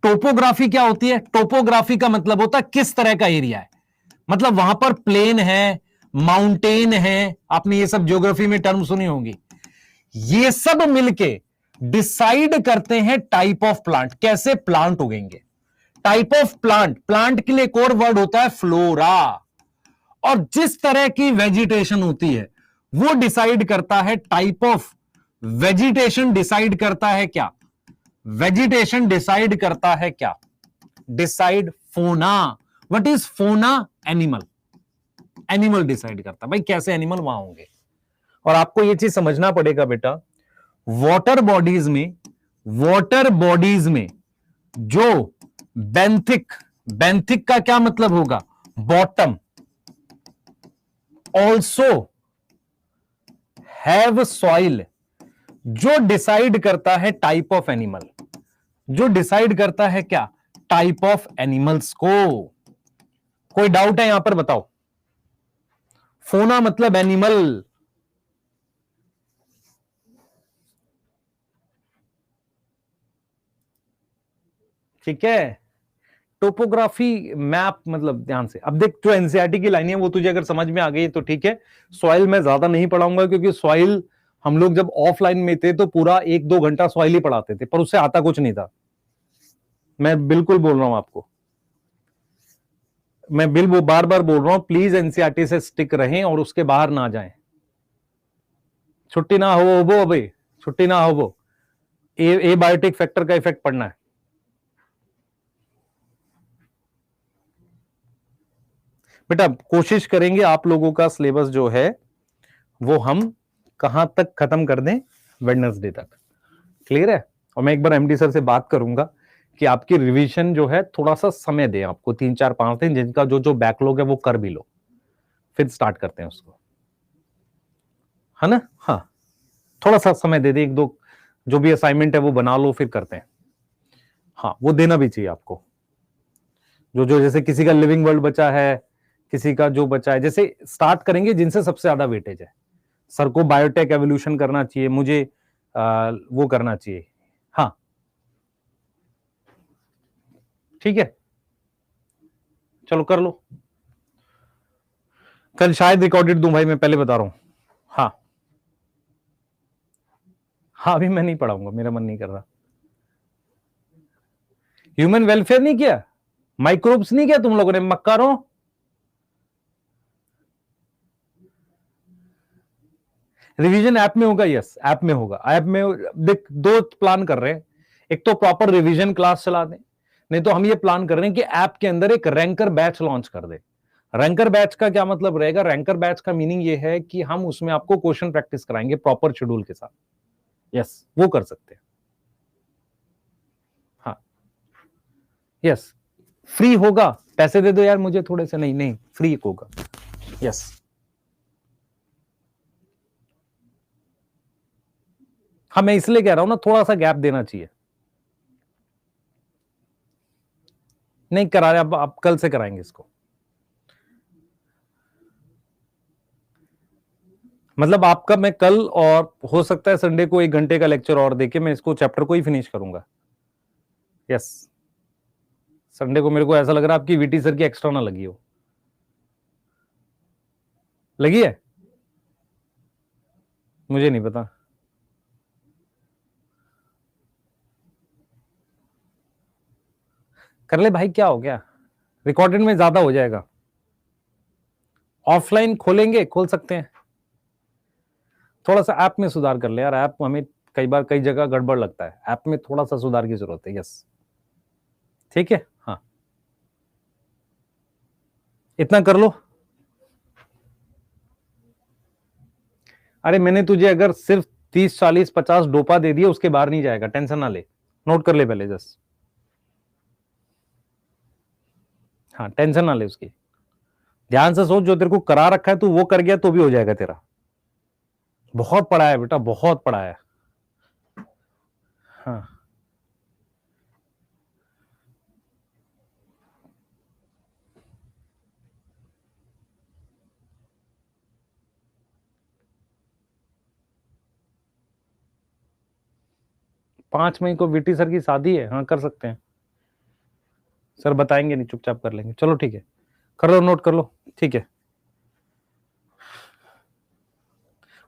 टोपोग्राफी क्या होती है, टोपोग्राफी का मतलब होता है किस तरह का एरिया है, मतलब वहां पर प्लेन है, माउंटेन है, आपने ये सब ज्योग्राफी में टर्म सुनी होंगी। ये सब मिलके डिसाइड करते हैं टाइप ऑफ प्लांट, कैसे प्लांट उगेंगे। टाइप ऑफ प्लांट, प्लांट के लिए एक और वर्ड होता है फ्लोरा, और जिस तरह की वेजिटेशन होती है वो डिसाइड करता है टाइप ऑफ वेजिटेशन। डिसाइड करता है क्या, वेजिटेशन डिसाइड करता है क्या, डिसाइड फोना। व्हाट इज फोना, एनिमल, एनिमल डिसाइड करता है भाई कैसे एनिमल वहां होंगे। और आपको यह चीज समझना पड़ेगा बेटा, वाटर बॉडीज में जो बेंथिक का क्या मतलब होगा, बॉटम, ऑल्सो हैव सॉइल, जो डिसाइड करता है टाइप ऑफ एनिमल, जो डिसाइड करता है क्या, टाइप ऑफ एनिमल्स को। कोई डाउट है यहां पर, बताओ। फोना मतलब एनिमल। ठीक है? टोपोग्राफी मैप मतलब, ध्यान से अब देख, जो एनसीईआरटी की लाइनें वो तुझे अगर समझ में आ गई तो ठीक है। सॉइल में ज्यादा नहीं पढ़ाऊंगा, क्योंकि सॉइल हम लोग जब ऑफलाइन में थे तो पूरा 1-2 घंटा सॉइल ही पढ़ाते थे, पर उससे आता कुछ नहीं था। मैं बिल्कुल बोल रहा हूं आपको, मैं बिल्कुल बार बार बोल रहा हूं, प्लीज एनसीईआरटी से स्टिक रहें और उसके बाहर ना जाएं। छुट्टी ना हो वो, अभी छुट्टी ना हो वो, ए बायोटिक फैक्टर का इफेक्ट पड़ना है। बेटा कोशिश करेंगे आप लोगों का सिलेबस जो है वो हम कहां तक खत्म कर दें, वेडनेसडे तक। क्लियर है? और मैं एक बार एमडी सर से बात करूंगा कि आपकी रिवीजन जो है थोड़ा सा समय दें आपको, 3-4-5 दिन, जिनका जो जो बैकलॉग है वो कर भी लो, फिर स्टार्ट करते हैं उसको, है ना? हाँ, थोड़ा सा समय दे दे, 1-2 जो भी असाइनमेंट है वो बना लो, फिर करते हैं। हाँ, वो देना भी चाहिए आपको, जो जो जैसे किसी का लिविंग वर्ल्ड बचा है, किसी का जो बचा है, जैसे स्टार्ट करेंगे जिनसे सबसे ज्यादा वेटेज है। सर को बायोटेक एवोल्यूशन करना चाहिए, मुझे वो करना चाहिए। हाँ, ठीक है, चलो कर लो। कल शायद रिकॉर्डेड दूं भाई, मैं पहले बता रहा हूं। हाँ हाँ, अभी मैं नहीं पढ़ाऊंगा, मेरा मन नहीं कर रहा। ह्यूमन वेलफेयर नहीं किया, माइक्रोब्स नहीं किया तुम लोगों ने, मक्कारों। रिवीजन ऐप में होगा, यस ऐप में होगा। ऐप में देख, 2 प्लान कर रहे हैं, एक तो प्रॉपर रिवीजन क्लास चला दें, नहीं तो हम ये प्लान कर रहे हैं कि ऐप के अंदर एक रैंकर बैच लॉन्च कर दे। रैंकर बैच का क्या मतलब रहेगा? रैंकर बैच का मीनिंग ये है कि हम उसमें आपको क्वेश्चन प्रैक्टिस कराएंगे प्रॉपर शेड्यूल के साथ। यस, वो कर सकते हैं। हाँ, यस, फ्री होगा। पैसे दे दो यार मुझे थोड़े से, नहीं नहीं, फ्री होगा। यस, हाँ, मैं इसलिए कह रहा हूं ना, थोड़ा सा गैप देना चाहिए। नहीं करा रहे, अब आप कल से कराएंगे इसको। मतलब आपका मैं कल, और हो सकता है संडे को 1 घंटे का लेक्चर और देके मैं इसको चैप्टर को ही फिनिश करूंगा। यस, संडे को मेरे को ऐसा लग रहा है आपकी वीटी सर की एक्स्ट्रा ना लगी हो। लगी है? मुझे नहीं पता। कर ले भाई, क्या हो गया? रिकॉर्डेड में ज्यादा हो जाएगा। ऑफलाइन खोलेंगे, खोल सकते हैं। थोड़ा सा ऐप में सुधार कर ले यार, ऐप हमें कई बार कई जगह गड़बड़ लगता है, ऐप में थोड़ा सा सुधार की जरूरत है। यस, ठीक है, हाँ, इतना कर लो। अरे मैंने तुझे अगर सिर्फ 30-40-50 डोपा दे दिया, उसके बाहर नहीं जाएगा, टेंशन ना ले, नोट कर ले पहले जस्ट। हाँ, टेंशन ना ले उसकी, ध्यान से सोच, जो तेरे को करा रखा है तू वो कर गया तो भी हो जाएगा तेरा। बहुत पढ़ा है बेटा, बहुत पढ़ा है। हाँ, पांच मई को वीटी सर की शादी है, हाँ कर सकते हैं। सर बताएंगे नहीं, चुपचाप कर लेंगे। चलो ठीक है, कर लो, नोट कर लो, ठीक है।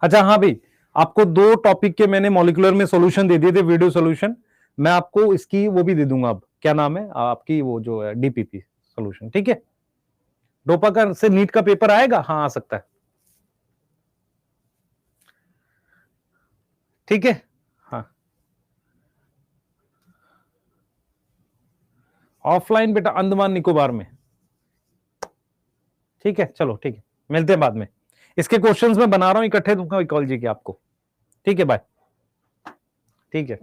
अच्छा हाँ भाई, आपको 2 टॉपिक के मैंने मॉलिक्यूलर में सॉल्यूशन दे दिए थे, वीडियो सॉल्यूशन। मैं आपको इसकी वो भी दे दूंगा, अब क्या नाम है आपकी, वो जो है डीपीपी सॉल्यूशन, ठीक है। डोपा का से नीट का पेपर आएगा, हाँ आ सकता है, ठीक है। हाँ, ऑफलाइन बेटा अंडमान निकोबार में, ठीक है। चलो ठीक है, मिलते हैं बाद में। इसके क्वेश्चंस मैं बना रहा हूं, इकट्ठे दूंगा इकोलॉजी के आपको, ठीक है, बाय। ठीक है।